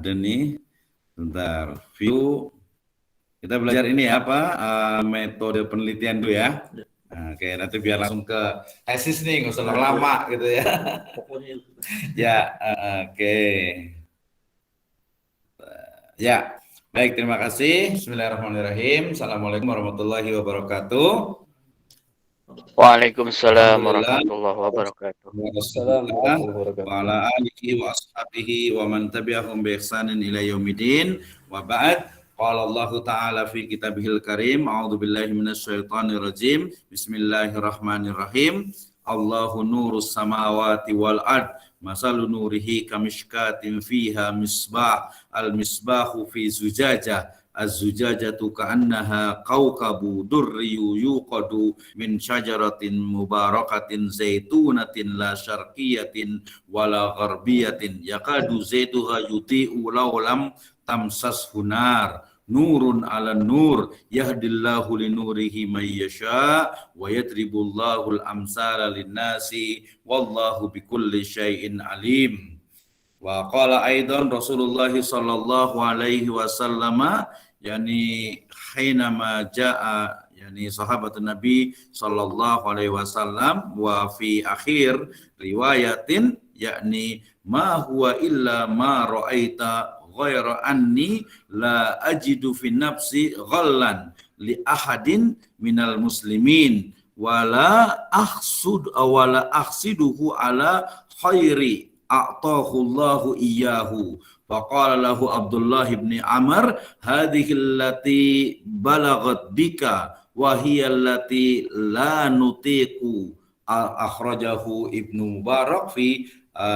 ada nih. Bentar, view. Kita belajar ini apa metode penelitian dulu ya. Nah, oke, nanti biar langsung ke tesis nih, nggak usah lama gitu ya. Ya, oke. Ya, baik, terima kasih. Bismillahirrahmanirrahim. Assalamualaikum warahmatullahi wabarakatuh. Waalaikumsalam Alhamdulillah. warahmatullahi wabarakatuh. Wa ala alihi wa ashabihi wa man tabi'ahum bi ihsanin ila yaumidin. Wa ba'd. Qala Allah Ta'ala fi kitabihil karim. A'udzu billahi minasyaitonir rajim. Bismillahirrahmanirrahim. Allahu nurus samawati wal ard. Masalu nurihi kamishkatin fiha misbah. Al-misbahu fi zujajah. Az-zujajatu ka'annaha kawkabu durriyu yuqadu min syajaratin mubarakatin zaitunatin la syarqiyatin wala gharbiyatin yakadu zaituha yuti'u law lam tamsashu nar nurun ala nur yahdillahu linurihi may yasha wa yadribullahu al-amsala lin-nasi wallahu bikulli syai'in alim. Wa qala aidan Rasulullah sallallahu alaihi wasallam yani hainama jaa yani sahabat Nabi sallallahu alaihi wasallam wa fi akhir riwayatin yakni ma huwa illa ma ra'aita ghaira anni la ajidu fi nafsi ghallan li ahadin minal muslimin wala ahsiduhu ala khairi a'tahullahu iyyahu. Faqala lahu Abdullah bin Amr hadhihi allati balagat bika wa hiya allati la nutiqu. Akhrajahu Ibnu Mubarak fi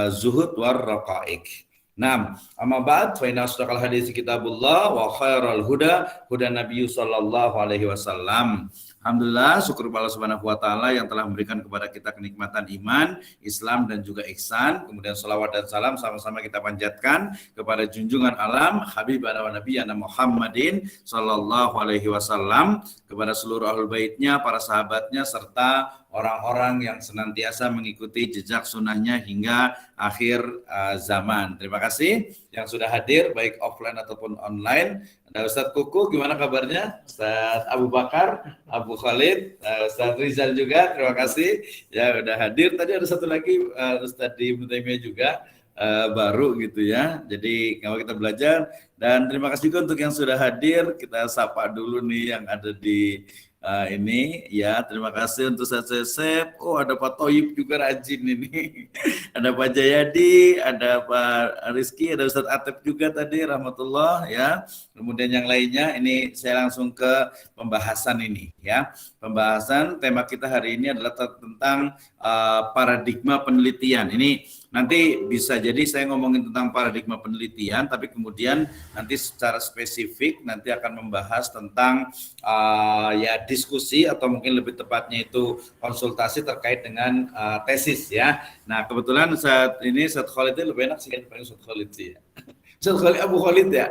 Zuhud war Raqaiq. Naam, amma ba'd fa inna asdaqal hadits kitabullah wa khairal huda Nabi sallallahu alaihi wasallam. Alhamdulillah, syukur kepada Allah Subhanahu wa taala yang telah memberikan kepada kita kenikmatan iman, Islam dan juga ihsan. Kemudian salawat dan salam sama-sama kita panjatkan kepada junjungan alam Habibana wa Nabiyana Muhammadin sallallahu alaihi wasallam, kepada seluruh ahlul baitnya, para sahabatnya serta orang-orang yang senantiasa mengikuti jejak sunnahnya hingga akhir zaman. Terima kasih yang sudah hadir baik offline ataupun online. Ada Ustadz Kuku, gimana kabarnya? Ustadz Abu Bakar, Abu Khalid, Ustadz Rizal juga, terima kasih ya udah hadir. Tadi ada satu lagi Ustadz di Ibnu Taimiyah juga baru gitu ya. Jadi kalau kita belajar dan terima kasih juga untuk yang sudah hadir. Kita sapa dulu nih yang ada di ini ya, terima kasih untuk Ustaz Sesep. Oh, ada Pak Toyib juga rajin ini. Ada Pak Jayadi, ada Pak Rizky, ada Ustaz Atep juga tadi rahmatullah ya. Kemudian yang lainnya ini saya langsung ke pembahasan ini ya. Pembahasan tema kita hari ini adalah tentang paradigma penelitian. Ini nanti bisa jadi saya ngomongin tentang paradigma penelitian, tapi kemudian nanti secara spesifik nanti akan membahas tentang ya diskusi atau mungkin lebih tepatnya itu konsultasi terkait dengan tesis ya. Nah kebetulan saat ini Ustaz Khalid lebih enak sih kan panggil Ustaz Khalid sih ya. Ustaz Khalid Abu Khalid ya.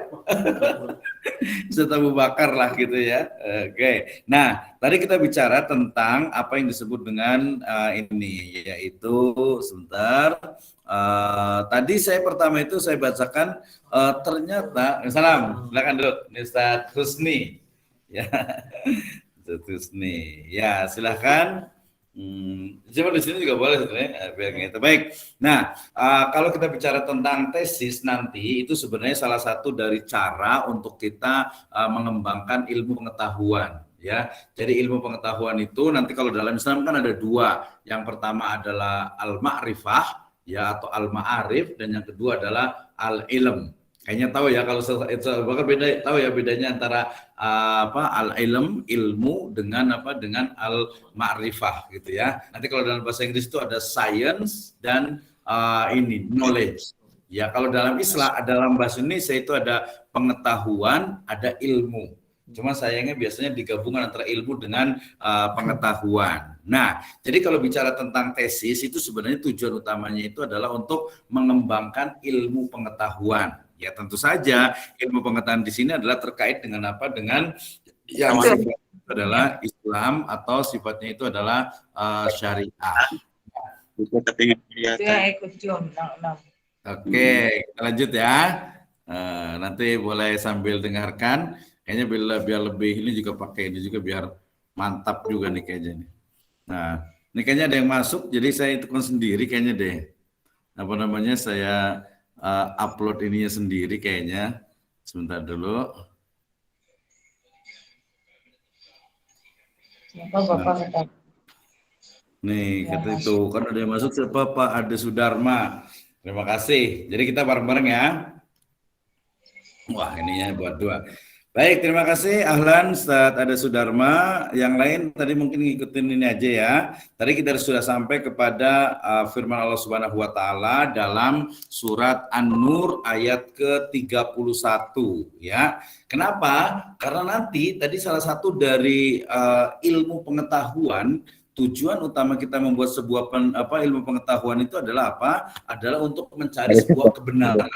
Ustaz Abu Bakar lah gitu ya. Oke. Nah, tadi kita bicara tentang apa yang disebut dengan ini yaitu sebentar. Tadi saya pertama itu saya bacakan ternyata salam, silakan dulu Ustaz Husni. Ya. Ustaz Husni. Ya, silakan. Coba di sini juga boleh sebenarnya biar gitu. Baik. Nah, kalau kita bicara tentang tesis nanti itu sebenarnya salah satu dari cara untuk kita mengembangkan ilmu pengetahuan ya. Jadi ilmu pengetahuan itu nanti kalau dalam Islam kan ada dua. Yang pertama adalah al-ma'rifah ya atau al-ma'arif dan yang kedua adalah al-ilm. Kayaknya tahu ya kalau bahkan beda tahu ya bedanya antara al-ilm ilmu dengan dengan al-ma'rifah gitu ya. Nanti kalau dalam bahasa Inggris itu ada science dan ini knowledge. Ya kalau dalam Islam dalam bahasa Indonesia itu ada pengetahuan, ada ilmu. Cuma sayangnya biasanya digabungkan antara ilmu dengan pengetahuan. Nah, jadi kalau bicara tentang tesis itu sebenarnya tujuan utamanya itu adalah untuk mengembangkan ilmu pengetahuan. Ya tentu saja ilmu pengetahuan di sini adalah terkait dengan apa? Dengan yang sifatnya adalah Islam atau sifatnya itu adalah syariah. Oke, kita lanjut ya. nanti boleh sambil dengarkan. Kayaknya biar lebih ini juga pakai ini juga biar mantap juga nih kayaknya nih. Nah, ini kayaknya ada yang masuk, jadi saya hitung sendiri kayaknya deh. Apa namanya, saya upload ininya sendiri kayaknya. Sebentar dulu. Nah, nih, kata itu kan ada yang masuk siapa Pak Ade Sudarma. Terima kasih. Jadi kita bareng-bareng ya. Wah, ininya buat dua. Baik, terima kasih Ahlan Ustaz Ade Sudarma. Yang lain tadi mungkin ngikutin ini aja ya. Tadi kita sudah sampai kepada firman Allah Subhanahu wa taala dalam surat An-Nur ayat ke-31 ya. Kenapa? Karena nanti tadi salah satu dari ilmu pengetahuan, tujuan utama kita membuat sebuah ilmu pengetahuan itu adalah apa? Adalah untuk mencari sebuah kebenaran.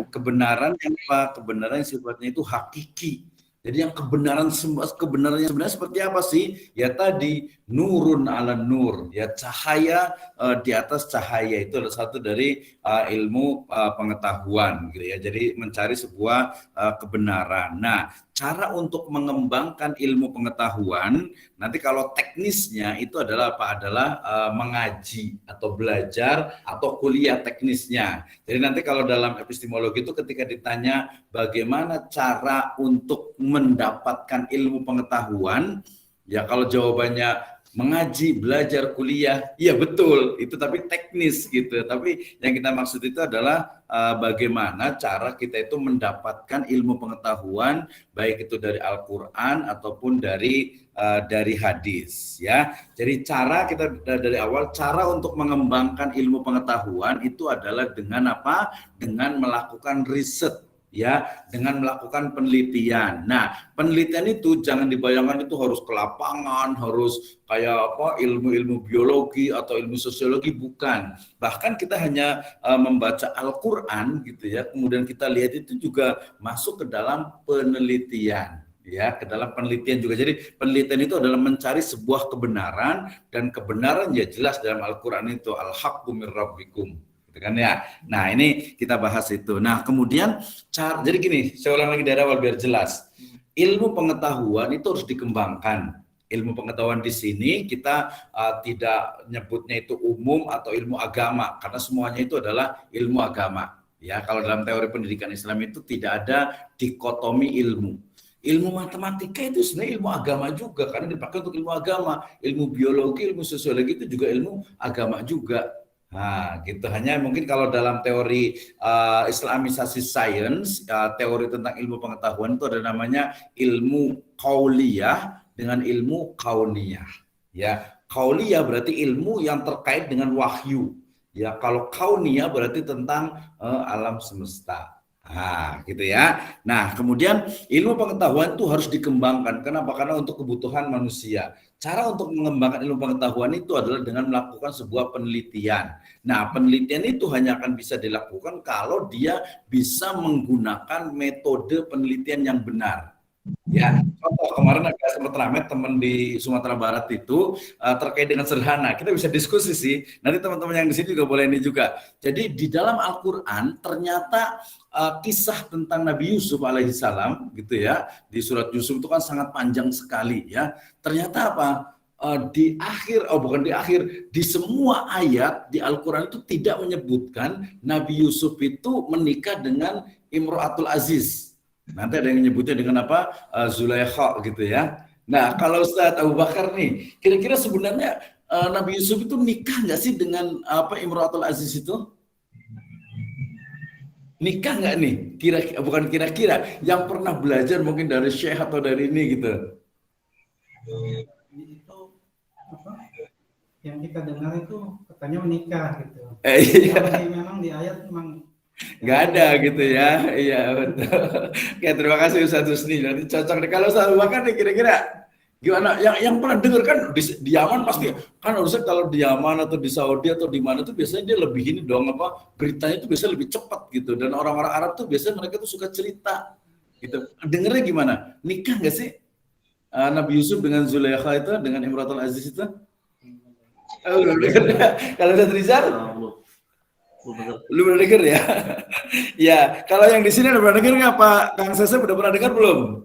Kebenaran yang apa? Kebenaran yang sifatnya itu hakiki. Jadi yang kebenaran yang sebenarnya seperti apa sih? Ya tadi nurun ala nur, ya cahaya di atas cahaya, itu adalah satu dari ilmu pengetahuan gitu ya. Jadi mencari sebuah kebenaran. Nah, cara untuk mengembangkan ilmu pengetahuan nanti kalau teknisnya itu adalah apa? Adalah mengaji atau belajar atau kuliah teknisnya. Jadi nanti kalau dalam epistemologi itu ketika ditanya bagaimana cara untuk mendapatkan ilmu pengetahuan, ya kalau jawabannya mengaji, belajar, kuliah, iya betul, itu tapi teknis gitu. Tapi yang kita maksud itu adalah bagaimana cara kita itu mendapatkan ilmu pengetahuan, baik itu dari Al-Quran ataupun dari hadis ya. Jadi cara kita dari awal, cara untuk mengembangkan ilmu pengetahuan itu adalah dengan apa? Dengan melakukan riset ya, dengan melakukan penelitian. Nah, penelitian itu jangan dibayangkan itu harus ke lapangan, harus kayak apa ilmu-ilmu biologi atau ilmu sosiologi, bukan. Bahkan kita hanya membaca Al-Qur'an gitu ya, kemudian kita lihat itu juga masuk ke dalam penelitian. Ya, ke dalam penelitian juga. Jadi penelitian itu adalah mencari sebuah kebenaran, dan kebenaran ya jelas dalam Al-Qur'an itu al-haqqu mir rabbikum. Gitu kan ya. Nah, ini kita bahas itu. Nah, kemudian jadi gini, saya ulang lagi dari awal biar jelas. Ilmu pengetahuan itu harus dikembangkan. Ilmu pengetahuan di sini kita tidak nyebutnya itu umum atau ilmu agama, karena semuanya itu adalah ilmu agama. Ya, kalau dalam teori pendidikan Islam itu tidak ada dikotomi ilmu. Ilmu matematika itu sebenarnya ilmu agama juga, karena dipakai untuk ilmu agama. Ilmu biologi, ilmu sosiologi itu juga ilmu agama juga. Nah, gitu. Hanya mungkin kalau dalam teori Islamisasi sains, teori tentang ilmu pengetahuan itu ada namanya ilmu qauliyah dengan ilmu kauniyah. Ya, qauliyah berarti ilmu yang terkait dengan wahyu. Ya, kalau kauniyah berarti tentang alam semesta. Nah, gitu ya. Nah, kemudian ilmu pengetahuan itu harus dikembangkan. Kenapa? Karena untuk kebutuhan manusia. Cara untuk mengembangkan ilmu pengetahuan itu adalah dengan melakukan sebuah penelitian. Nah, penelitian itu hanya akan bisa dilakukan kalau dia bisa menggunakan metode penelitian yang benar. Ya, contoh kemarin ada sempat ramai teman di Sumatera Barat itu terkait dengan sederhana. Kita bisa diskusi sih. Nanti teman-teman yang di sini juga boleh ini juga. Jadi di dalam Al-Qur'an ternyata kisah tentang Nabi Yusuf alaihissalam gitu ya. Di surat Yusuf itu kan sangat panjang sekali ya. Ternyata apa? Di semua ayat di Al-Qur'an itu tidak menyebutkan Nabi Yusuf itu menikah dengan Imro'atul Aziz. Nanti ada yang menyebutnya dengan apa? Zulaikha gitu ya. Nah, kalau Ustaz Abu Bakar nih, kira-kira sebenarnya Nabi Yusuf itu nikah nggak sih dengan apa Imro'atul Aziz itu? Nikah nggak nih? Bukan kira-kira, yang pernah belajar mungkin dari Syekh atau dari ini gitu. Itu apa? Yang kita dengar itu katanya menikah gitu. Iya. Memang di ayat memang nggak ada gitu ya. Iya betul. Oke, terima kasih Ustaz Husni. Nanti cocok nih. Kalau Ustaz Bakar nih kira-kira gimana? Yang pernah dengar kan di Yaman pasti kan, harusnya kalau di Yaman atau di Saudi atau di mana tuh biasanya dia lebih ini dong apa, beritanya tuh biasanya lebih cepat gitu, dan orang-orang Arab tuh biasanya mereka tuh suka cerita gitu. Dengernya gimana? Nikah nggak sih Nabi Yusuf dengan Zulaikha itu, dengan Imratul Aziz itu? Kalau Ustaz Rizal? Lu pernah dengar ya? Ya, kalau yang di sini udah pernah dengar nggak Pak Kang Sesep, udah pernah dengar belum?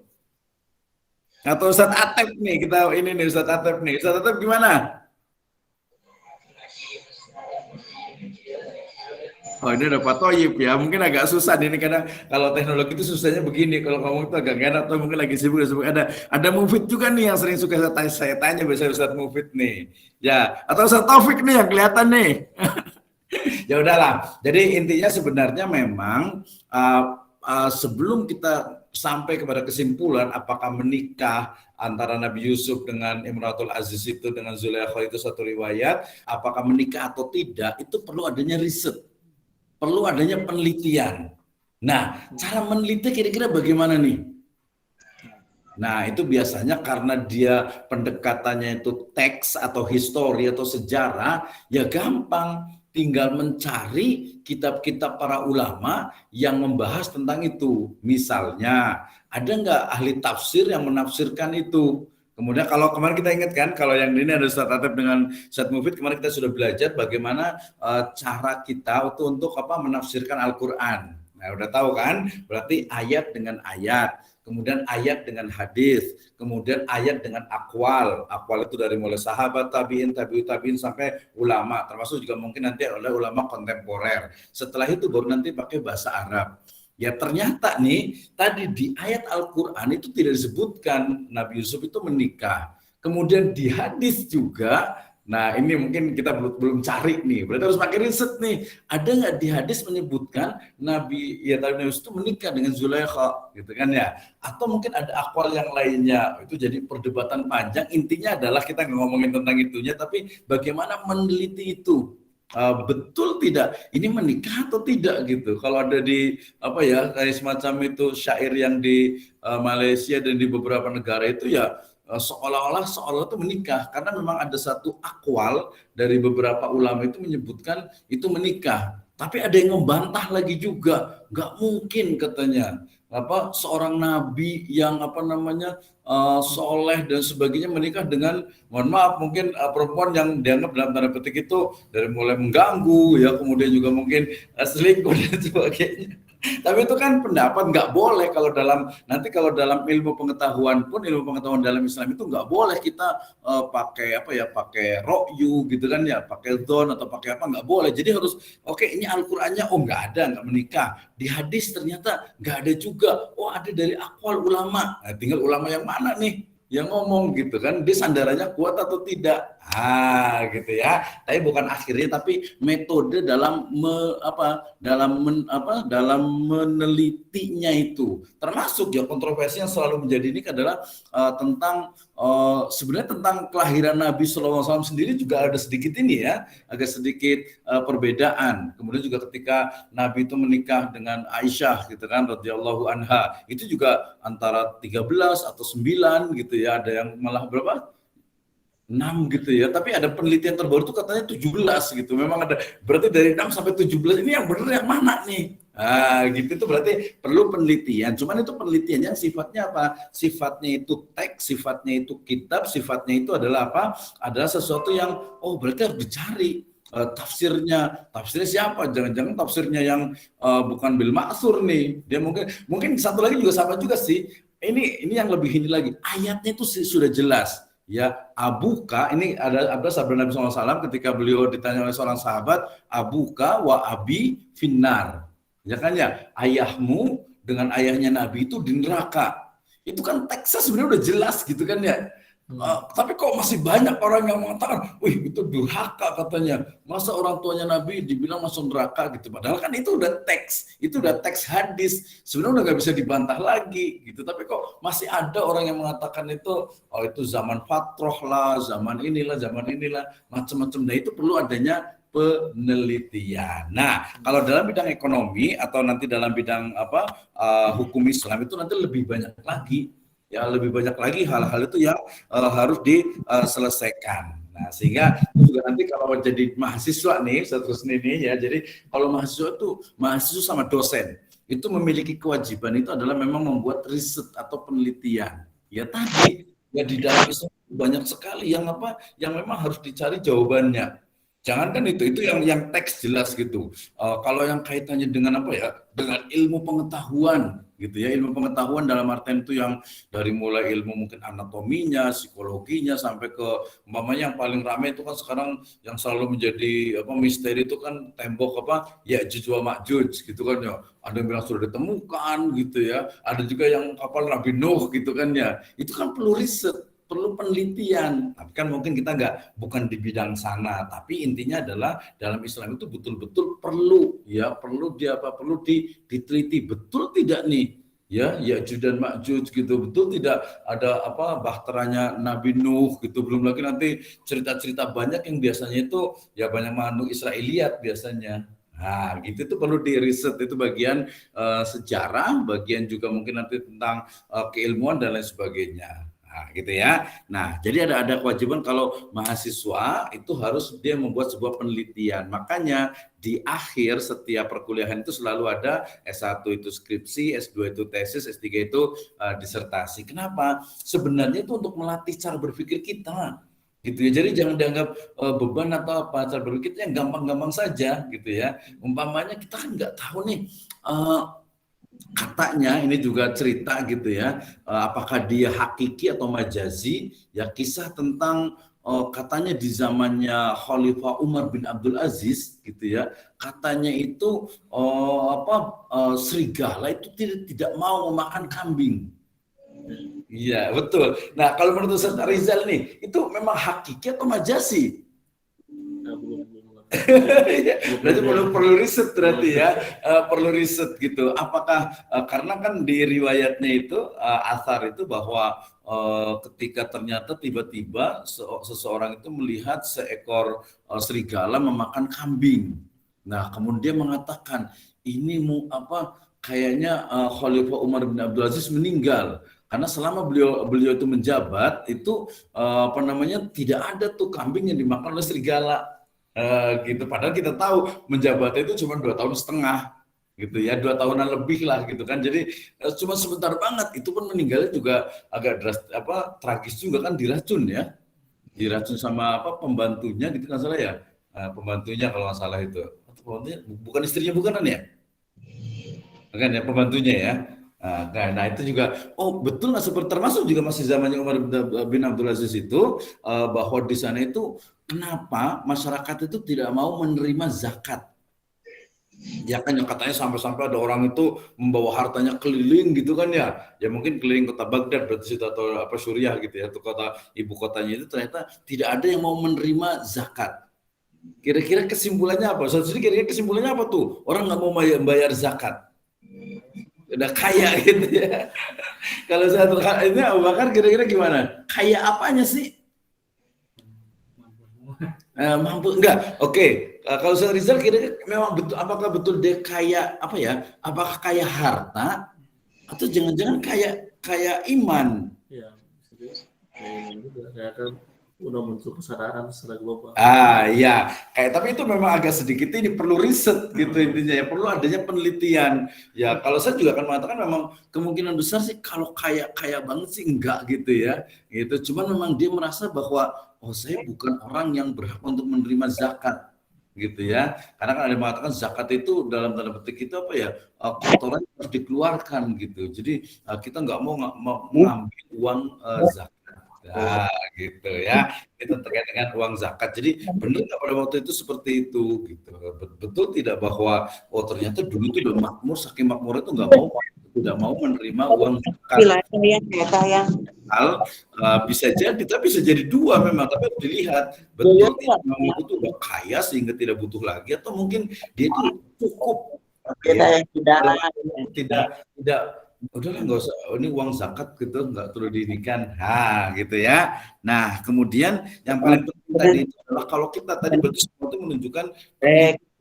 Atau Ustadz Atep nih, kita ini nih Ustadz Atep nih. Ustadz Atep gimana? Oh ini ada Pak Toyib ya, mungkin agak susah ini kadang kalau teknologi itu susahnya begini, kalau ngomong itu agak gak enak atau mungkin lagi sibuk. Ada Mufid juga nih yang sering suka saya tanya biasanya Ustadz Mufid nih. Ya, atau Ustadz Taufik nih yang kelihatan nih. Ya udahlah. Jadi intinya sebenarnya memang sebelum kita sampai kepada kesimpulan apakah menikah antara Nabi Yusuf dengan Imratul Aziz itu dengan Zulaikha itu satu riwayat, apakah menikah atau tidak, itu perlu adanya riset, perlu adanya penelitian. Nah, cara meneliti kira-kira bagaimana nih? Nah, itu biasanya karena dia pendekatannya itu teks atau histori atau sejarah, ya gampang. Tinggal mencari kitab-kitab para ulama yang membahas tentang itu. Misalnya, ada nggak ahli tafsir yang menafsirkan itu? Kemudian kalau kemarin kita ingat kan, kalau yang ini ada Ustadz Atep dengan Ustadz Mufid, kemarin kita sudah belajar bagaimana cara kita untuk menafsirkan Al-Quran. Nah, udah tahu kan? Berarti ayat dengan ayat. Kemudian ayat dengan hadis, kemudian ayat dengan akwal. Akwal itu dari mulai sahabat, tabiin, tabiut tabiin sampai ulama, termasuk juga mungkin nanti oleh ulama kontemporer. Setelah itu baru nanti pakai bahasa Arab. Ya ternyata nih, tadi di ayat Al-Quran itu tidak disebutkan Nabi Yusuf itu menikah. Kemudian di hadis juga, nah ini mungkin kita belum cari nih, berarti harus pakai riset nih. Ada nggak di hadis menyebutkan Nabi Yusuf itu menikah dengan Zulaikha, gitu kan ya? Atau mungkin ada akwal yang lainnya, itu jadi perdebatan panjang. Intinya adalah kita nggak ngomongin tentang itunya, tapi bagaimana meneliti itu. Betul tidak ini menikah atau tidak gitu. Kalau ada di kayak semacam itu syair yang di Malaysia dan di beberapa negara itu ya seolah-olah itu menikah karena memang ada satu akwal dari beberapa ulama itu menyebutkan itu menikah. Tapi ada yang membantah lagi juga, nggak mungkin katanya seorang nabi yang soleh dan sebagainya menikah dengan, mohon maaf, mungkin perempuan yang dianggap dalam tanda petik itu dari mulai mengganggu ya, kemudian juga mungkin selingkuh dan sebagainya. Tapi itu kan pendapat, nggak boleh kalau dalam ilmu pengetahuan dalam Islam itu nggak boleh kita pakai rokyu gitu kan ya, pakai don atau pakai apa, nggak boleh. Jadi harus ini Al-Qur'annya nggak menikah. Di hadis ternyata nggak ada juga. Ada dari akwal ulama. Nah, tinggal ulama yang mana nih yang ngomong gitu kan, dia sandarannya kuat atau tidak, gitu ya. Tapi bukan akhirnya, tapi metode dalam dalam menelitinya itu, termasuk ya kontroversi yang selalu menjadi ini adalah tentang sebenarnya tentang kelahiran Nabi SAW sendiri juga ada sedikit ini ya, agak sedikit perbedaan. Kemudian juga ketika Nabi itu menikah dengan Aisyah gitu kan, radhiyallahu anha, itu juga antara 13 atau 9 gitu ya, ada yang malah berapa? 6 gitu ya, tapi ada penelitian terbaru itu katanya 17 gitu. Memang ada, berarti dari 6 sampai 17 ini yang benar yang mana nih? Gitu, itu berarti perlu penelitian. Cuman itu penelitiannya sifatnya apa? Sifatnya itu teks, sifatnya itu kitab, sifatnya itu adalah apa? Adalah sesuatu yang berarti harus dicari tafsirnya siapa? Jangan-jangan tafsirnya yang bukan bil ma'tsur nih. Dia mungkin satu lagi juga sama juga sih. Ini yang lebih ini lagi. Ayatnya itu sudah jelas. Ya, abuka, ini ada sabda Nabi SAW ketika beliau ditanya oleh seorang sahabat, abuka wa abi finnar. Ya kan ya, ayahmu dengan ayahnya Nabi itu di neraka. Itu kan teksnya sebenarnya udah jelas gitu kan ya. Tapi kok masih banyak orang yang mengatakan, wih itu durhaka katanya. Masa orang tuanya Nabi dibilang masuk neraka gitu. Padahal kan itu udah teks hadis. Sebenarnya udah nggak bisa dibantah lagi gitu. Tapi kok masih ada orang yang mengatakan itu, itu zaman fatroh lah, zaman inilah, macam-macam. Nah itu perlu adanya penelitian. Nah, kalau dalam bidang ekonomi atau nanti dalam bidang hukum Islam itu nanti lebih banyak lagi. Ya, lebih banyak lagi hal-hal itu yang harus diselesaikan. Nah, sehingga juga nanti kalau jadi mahasiswa nih, seterusnya ini ya, jadi kalau mahasiswa sama dosen itu memiliki kewajiban itu adalah memang membuat riset atau penelitian. Ya tadi ya di dalam Islam banyak sekali yang memang harus dicari jawabannya. Jangankan itu yang teks jelas gitu. Kalau yang kaitannya dengan apa ya, dengan ilmu pengetahuan gitu ya, ilmu pengetahuan dalam artian itu yang dari mulai ilmu mungkin anatominya, psikologinya sampai ke umpamanya yang paling ramai itu kan sekarang yang selalu menjadi apa misteri itu kan tembok apa Ya'juj wa Ma'juj gitu kan ya. Ada yang bilang sudah ditemukan gitu ya. Ada juga yang kapal Nabi Nuh gitu kan ya. Itu kan perlu riset, perlu penelitian. Tapi kan mungkin kita bukan di bidang sana, tapi intinya adalah dalam Islam itu betul-betul perlu diteliti betul tidak nih ya Ya'juj dan Ma'juj gitu, betul tidak ada apa bahteranya Nabi Nuh gitu, belum lagi nanti cerita-cerita banyak yang biasanya itu ya banyak mengandung Israiliyat biasanya. Nah, gitu itu perlu di riset, itu bagian sejarah, bagian juga mungkin nanti tentang keilmuan dan lain sebagainya. Nah, gitu ya. Nah, jadi ada kewajiban kalau mahasiswa itu harus dia membuat sebuah penelitian. Makanya di akhir setiap perkuliahan itu selalu ada S1 itu skripsi, S2 itu tesis, S3 itu disertasi. Kenapa? Sebenarnya itu untuk melatih cara berpikir kita. Gitu ya. Jadi jangan dianggap beban atau apa, cara berpikir yang gampang-gampang saja gitu ya. Umpamanya kita kan nggak tahu nih katanya ini juga cerita gitu ya, apakah dia hakiki atau majazi, ya kisah tentang katanya di zamannya Khalifah Umar bin Abdul Aziz gitu ya, katanya itu serigala itu tidak mau memakan kambing. Iya betul. Nah kalau menurut Ustaz Rizal nih, itu memang hakiki atau majazi? Berarti perlu riset berarti ya, perlu riset gitu. Apakah karena kan di riwayatnya itu athar itu bahwa ketika ternyata tiba-tiba seseorang itu melihat seekor serigala memakan kambing. Nah, kemudian mengatakan ini kayaknya Khalifah Umar bin Abdul Aziz meninggal. Karena selama beliau itu menjabat itu tidak ada tuh kambing yang dimakan oleh serigala. Gitu. Padahal kita tahu menjabatnya itu cuma 2,5 tahun gitu ya, 2 tahunan lebih lah gitu kan. Jadi cuma sebentar banget, itu pun meninggalnya juga agak tragis juga kan, diracun sama pembantunya gitu kan salah ya, pembantunya kalau nggak salah itu, bukan istrinya bukan ya, kan ya pembantunya ya. Nah itu juga, betul nggak seperti termasuk juga masih zamannya Umar bin Abdul Aziz itu bahwa di sana itu kenapa masyarakat itu tidak mau menerima zakat? Ya kan yang katanya sampai-sampai ada orang itu membawa hartanya keliling gitu kan ya. Ya mungkin keliling kota Baghdad berarti situ atau Suriah gitu ya, atau ibu kotanya itu ternyata tidak ada yang mau menerima zakat. Kira-kira kesimpulannya apa? Kira-kira kesimpulannya apa tuh? Orang nggak mau bayar zakat. Udah kaya gitu ya. Kalau ini Abu Bakar kira-kira gimana? Kaya apanya sih? Mampu enggak? Oke. Kalau saya Rizal kira-kira memang betul, apakah betul dia kaya apa ya? Apakah kaya harta atau jangan-jangan kaya iman? Ya, kayaknya juga saya kan udah muncul kesadaran secara global. Iya, tapi itu memang agak sedikit ini perlu riset gitu intinya ya, perlu adanya penelitian. Ya, kalau saya juga akan mengatakan memang kemungkinan besar sih kalau kaya banget sih enggak gitu ya. Gitu. Cuman memang dia merasa bahwa saya bukan orang yang berhak untuk menerima zakat gitu ya. Karena kan ada yang mengatakan zakat itu dalam tanda petik itu apa ya? Kotoran harus dikeluarkan gitu. Jadi kita nggak mau mengambil uang zakat. Nah, gitu ya. Itu terkait dengan uang zakat. Jadi benar nggak pada waktu itu seperti itu gitu. Betul tidak bahwa ternyata dulu itu udah makmur, saking makmur itu tidak mau menerima uang zakat. Hal bisa jadi, tapi bisa jadi dua memang, tapi harus dilihat betul memang itu udah kaya sehingga tidak butuh lagi, atau mungkin dia itu cukup tidak udahlah nggak usah, ini uang zakat gitu nggak perlu didirikan, gitu ya. Nah kemudian yang paling penting tadi itu adalah kalau kita tadi berarti semua itu menunjukkan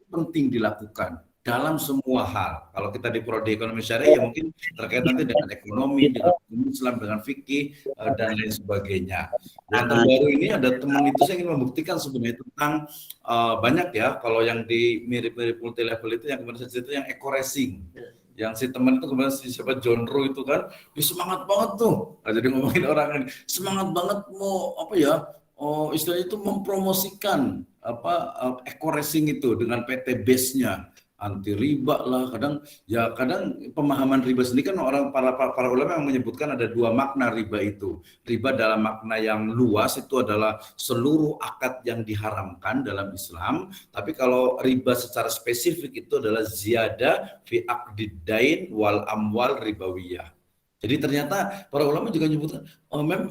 penting dilakukan dalam semua hal. Kalau kita di prodi ekonomi syariah ya mungkin terkait nanti dengan ekonomi, dengan Islam, dengan fikih dan lain sebagainya. Yang terbaru ini ada teman itu saya ingin membuktikan sebenarnya tentang banyak ya, kalau yang di mirip-mirip multi level itu yang kemarin saya cerita yang eco racing. Yang si teman itu kemarin siapa John Rowe itu kan, dia semangat banget tuh. Jadi ngomongin orang ini semangat banget mau istilahnya itu mempromosikan eco racing itu dengan PT base-nya anti riba lah. Kadang pemahaman riba sendiri kan para ulama yang menyebutkan ada dua makna riba itu. Riba dalam makna yang luas itu adalah seluruh akad yang diharamkan dalam Islam. Tapi kalau riba secara spesifik itu adalah ziyadah fi aqdid dain wal amwal ribawiyah. Jadi ternyata para ulama juga menyebutkan,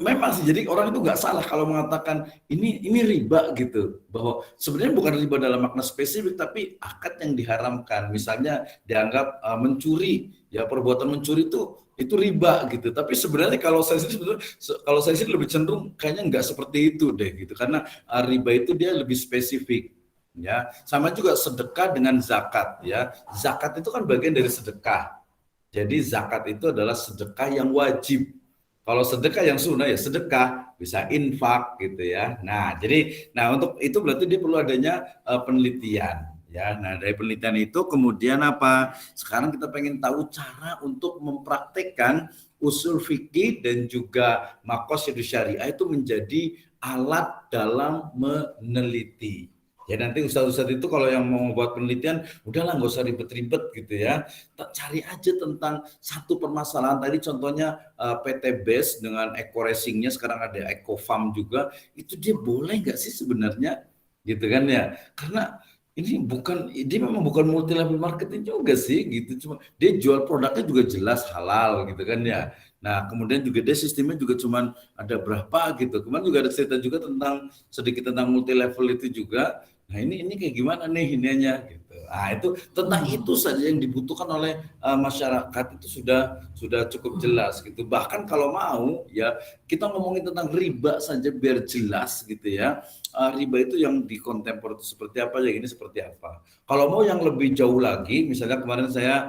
memang sih, jadi orang itu nggak salah kalau mengatakan ini riba gitu, bahwa sebenarnya bukan riba dalam makna spesifik, tapi akad yang diharamkan, misalnya dianggap mencuri, ya perbuatan mencuri itu riba gitu. Tapi sebenarnya kalau saya sih lebih cenderung kayaknya nggak seperti itu deh gitu, karena riba itu dia lebih spesifik. Ya, sama juga sedekah dengan zakat ya. Zakat itu kan bagian dari sedekah. Jadi zakat itu adalah sedekah yang wajib. Kalau sedekah yang sunnah ya sedekah, bisa infak gitu ya. Nah, untuk itu berarti dia perlu adanya penelitian ya. Nah, dari penelitian itu kemudian apa? Sekarang kita pengen tahu cara untuk mempraktekkan usul fikih dan juga maqasidus syariah itu menjadi alat dalam meneliti. Ya nanti ustadz-ustadz itu kalau yang mau buat penelitian, udahlah nggak usah ribet-ribet gitu ya. Cari aja tentang satu permasalahan. Tadi contohnya PT Base dengan eco racingnya, sekarang ada eco farm juga. Itu dia boleh nggak sih sebenarnya? Gitu kan ya. Karena dia memang bukan multi level marketing juga sih gitu. Cuma dia jual produknya juga jelas halal gitu kan ya. Nah, kemudian juga dia sistemnya juga cuman ada berapa gitu. Kemarin juga ada cerita juga sedikit tentang multi level itu juga. Nah, ini kayak gimana nih ininya gitu. Nah, itu tentang itu saja yang dibutuhkan oleh masyarakat itu sudah cukup jelas gitu. Bahkan kalau mau ya kita ngomongin tentang riba saja biar jelas gitu ya. Riba itu yang di kontemporer itu seperti apa, yang ini seperti apa. Kalau mau yang lebih jauh lagi, misalnya kemarin saya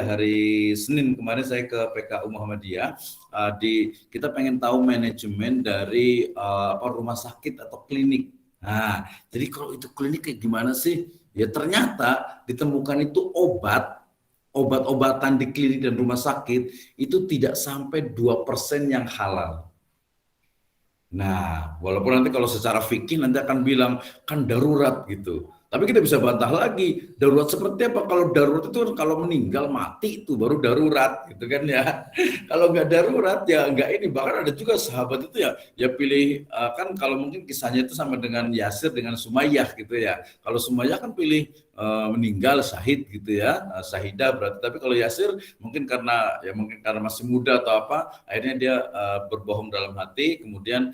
hari Senin kemarin saya ke PKU Muhammadiyah, kita pengen tahu manajemen dari rumah sakit atau klinik. Nah, jadi kalau itu klinik kayak gimana sih? Ya ternyata ditemukan itu obat-obatan di klinik dan rumah sakit itu tidak sampai 2% yang halal. Nah, walaupun nanti kalau secara fikih nanti akan bilang kan darurat gitu. Tapi kita bisa bantah lagi, darurat seperti apa? Kalau darurat itu kalau meninggal mati itu baru darurat gitu kan ya. Kalau nggak darurat ya nggak ini. Bahkan ada juga sahabat itu ya pilih kan kalau mungkin kisahnya itu sama dengan Yasir dengan Sumayyah gitu ya. Kalau Sumayyah kan pilih meninggal syahid gitu ya, syahidah berarti. Tapi kalau Yasir mungkin karena masih muda atau apa, akhirnya dia berbohong dalam hati, kemudian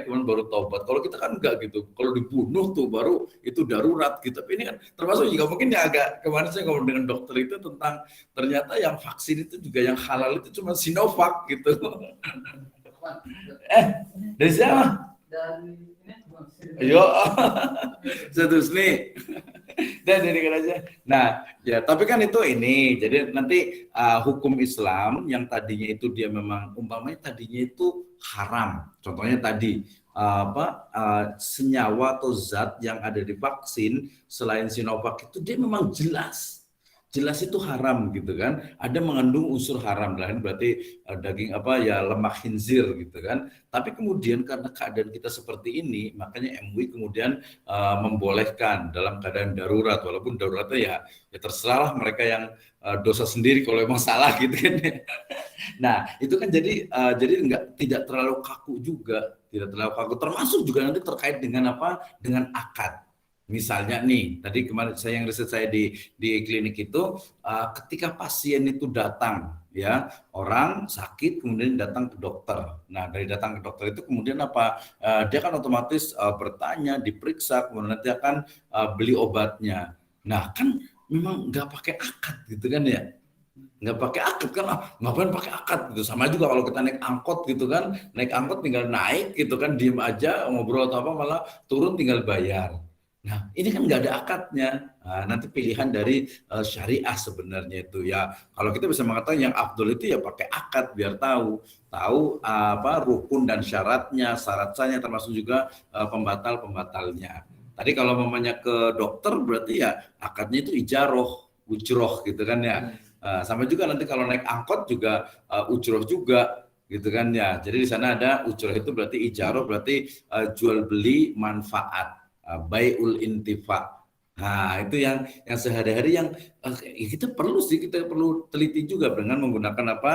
baru taubat. Kalau kita kan enggak gitu. Kalau dibunuh tuh baru itu darurat gitu. Tapi ini kan termasuk juga mungkin ya agak kemarin saya ngomong dengan dokter itu tentang ternyata yang vaksin itu juga yang halal itu cuma Sinovac gitu. Dari siapa? Ayo, satu nih. Dan ini kan aja. Nah, ya tapi kan itu ini. Jadi nanti hukum Islam yang tadinya itu dia memang umpamanya tadinya itu haram. Contohnya tadi senyawa atau zat yang ada di vaksin selain Sinovac itu dia memang jelas itu haram gitu kan, ada mengandung unsur haram lah, berarti daging lemak khinzir gitu kan. Tapi kemudian karena keadaan kita seperti ini, makanya MUI kemudian membolehkan dalam keadaan darurat, walaupun daruratnya ya terserahlah mereka yang dosa sendiri kalau memang salah gitu kan. Nah itu kan jadi tidak terlalu kaku juga, termasuk juga nanti terkait dengan dengan akad. Misalnya nih, tadi kemarin yang riset saya di klinik itu, ketika pasien itu datang, ya orang sakit kemudian datang ke dokter. Nah dari datang ke dokter itu kemudian dia kan otomatis bertanya, diperiksa, kemudian nanti akan beli obatnya. Nah kan memang nggak pakai akad gitu kan ya. Nggak pakai akad kan, ngapain pakai akad gitu. Sama juga kalau kita naik angkot gitu kan, naik angkot tinggal naik gitu kan, diem aja ngobrol atau apa, malah turun tinggal bayar. Nah, ini kan nggak ada akadnya. Nah, nanti pilihan dari syariah sebenarnya itu ya. Kalau kita bisa mengatakan yang afdol itu ya pakai akad biar tahu rukun dan syarat-syaratnya termasuk juga pembatalnya. Tadi kalau mamanya ke dokter berarti ya akadnya itu ijaroh, ujroh gitu kan ya. Sama juga nanti kalau naik angkot juga ujroh juga. gitu kan ya. Jadi di sana ada ujrah itu berarti ijarah berarti jual beli manfaat, bai'ul intifa. Nah, itu yang sehari-hari yang kita perlu sih, kita perlu teliti juga dengan menggunakan apa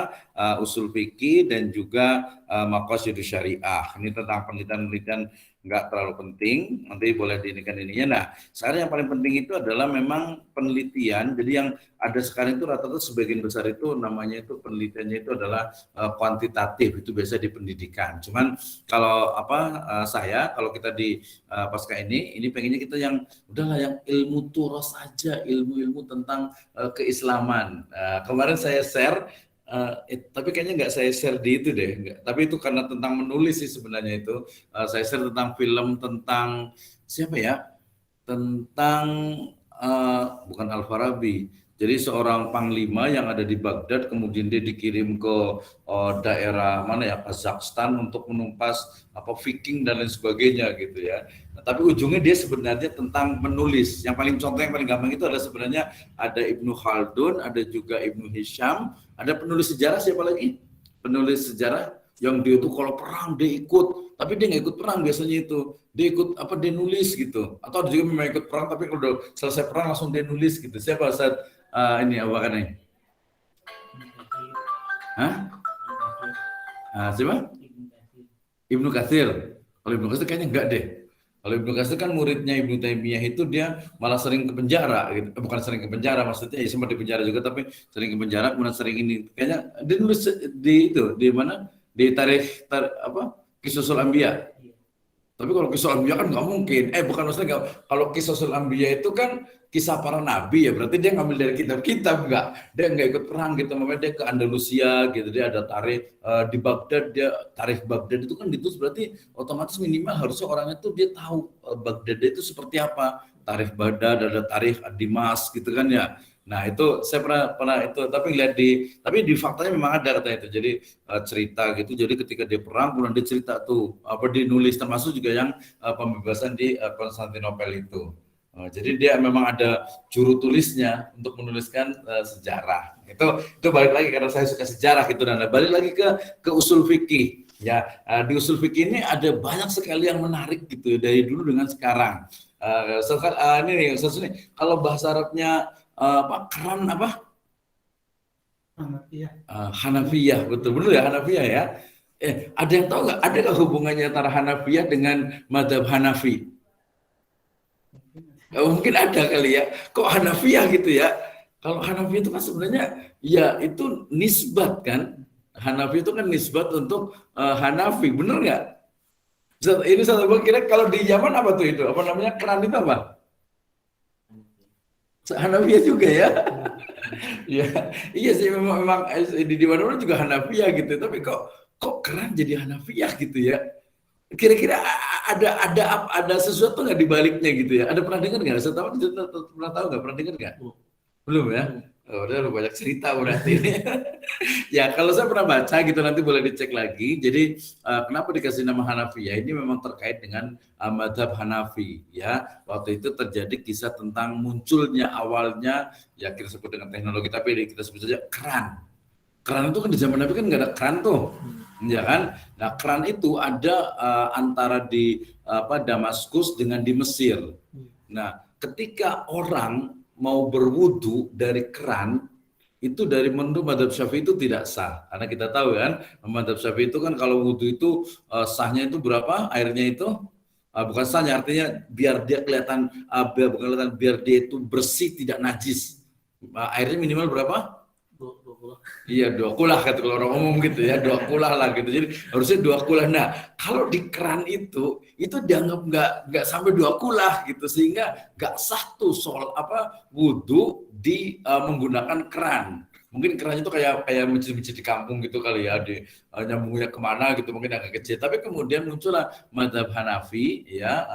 usul fikih dan juga maqasidus syariah. Ini tentang penelitian-penelitian nggak terlalu penting, nanti boleh diinikan ininya. Nah, sekarang yang paling penting itu adalah memang penelitian. Jadi yang ada sekarang itu rata-rata sebagian besar itu namanya itu penelitiannya itu adalah kuantitatif, itu biasa di pendidikan. Cuman kalau saya kalau kita di pasca ini pengennya kita yang udahlah yang ilmu turos aja, ilmu-ilmu tentang keislaman. Kemarin saya share tapi kayaknya nggak saya share di itu deh. Nggak. Tapi itu karena tentang menulis sih sebenarnya itu. Saya share tentang film tentang siapa ya? Tentang bukan Al-Farabi. Jadi seorang panglima yang ada di Baghdad kemudian dia dikirim ke daerah mana ya, Kazakhstan untuk menumpas Viking dan lain sebagainya gitu ya. Nah, tapi ujungnya dia sebenarnya tentang menulis. Yang paling contoh yang paling gampang itu adalah sebenarnya ada Ibnu Khaldun, ada juga Ibnu Hisham, ada penulis sejarah siapa lagi? Penulis sejarah yang dia itu kalau perang dia ikut, tapi dia nggak ikut perang biasanya itu. Dia ikut dia nulis gitu. Atau ada juga memang ikut perang tapi kalau udah selesai perang langsung dia nulis gitu. Siapa Ustaz ini apa kan ini? Hah? Siapa? Ibnu Katsir. Kalau Ibnu Katsir kayaknya enggak deh. Kalau Ibnu Katsir kan muridnya Ibnu Taimiyah itu dia malah sering ke penjara gitu. Bukan sering ke penjara maksudnya ya sempat di penjara juga tapi sering ke penjara kemudian sering ini. Kayaknya dia nulis di mana? Di tarikh Qisasul Anbiya. Tapi kalau Qisasul Anbiya kan nggak mungkin. Bukan maksudnya kalau Qisasul Anbiya itu kan kisah para nabi ya, berarti dia ngambil dari kitab-kitab dia nggak ikut perang gitu, makanya dia ke Andalusia gitu, dia ada tarikh di Baghdad, dia tarikh Baghdad itu kan ditulis berarti otomatis minimal harusnya orangnya tuh dia tahu Baghdad itu seperti apa, tarikh Baghdad, ada tarikh Dimas gitu kan ya. Nah itu saya pernah itu, tapi di faktanya memang ada katanya itu, jadi cerita gitu, jadi ketika dia perang kemudian dia cerita tuh dinulis, termasuk juga yang pembebasan di Konstantinopel itu. Jadi dia memang ada juru tulisnya untuk menuliskan sejarah. Itu balik lagi karena saya suka sejarah gitu, dan balik lagi ke usul fikih. Ya, di usul fikih ini ada banyak sekali yang menarik gitu dari dulu dengan sekarang. Ini kalau bahasa Arabnya keran apa? Hanafiyah. Hanafiyah, betul benar ya Hanafiyah ya. Ada yang tahu nggak? Ada nggak hubungannya antara Hanafiyah dengan madhab Hanafi? Mungkin ada kali ya. Kok Hanafiyah gitu ya? Kalau Hanafi itu kan sebenarnya ya itu nisbat kan. Hanafi itu kan nisbat untuk Hanafi, bener nggak? Ini saya kira kalau di Yaman apa tuh itu? Apa namanya keran itu apa? Hanafiyah juga ya. Ya, iya sih memang di mana-mana juga Hanafiyah gitu. Tapi kok keran jadi Hanafiyah gitu ya? Kira-kira ada sesuatu nggak di baliknya gitu ya? Ada pernah dengar nggak? Saya tahu pernah tahu nggak? Pernah dengar nggak? Belum ya? Udah banyak cerita berarti. Ya kalau saya pernah baca gitu, nanti boleh dicek lagi. Jadi kenapa dikasih nama Hanafiyah? Ini memang terkait dengan madhab Hanafi ya. Waktu itu terjadi kisah tentang munculnya awalnya ya kita sebut dengan teknologi, tapi kita sebut saja keran. Keran itu kan di zaman Nabi kan nggak ada keran tuh. Ya kan? Nah, keran itu ada antara di Damaskus dengan di Mesir. Nah, ketika orang mau berwudu dari keran, itu dari menurut madhab Syafi'i itu tidak sah. Karena kita tahu kan, madhab Syafi'i itu kan kalau wudu itu sahnya itu berapa? Airnya itu bukan sahnya, artinya biar dia kelihatan biar dia itu bersih, tidak najis. Airnya minimal berapa? 20. Iya 2 kulah kata kalau orang umum gitu ya, 2 kulah lah gitu. Jadi harusnya 2 kulah. Nah kalau di keran itu dianggap nggak sampai 2 kulah gitu, sehingga nggak sah tuh wudu di menggunakan keran. Mungkin kerannya itu kayak masjid-masjid di kampung gitu kali ya, nyambungnya kemana gitu mungkin agak kecil. Tapi kemudian muncullah mazhab Hanafi ya,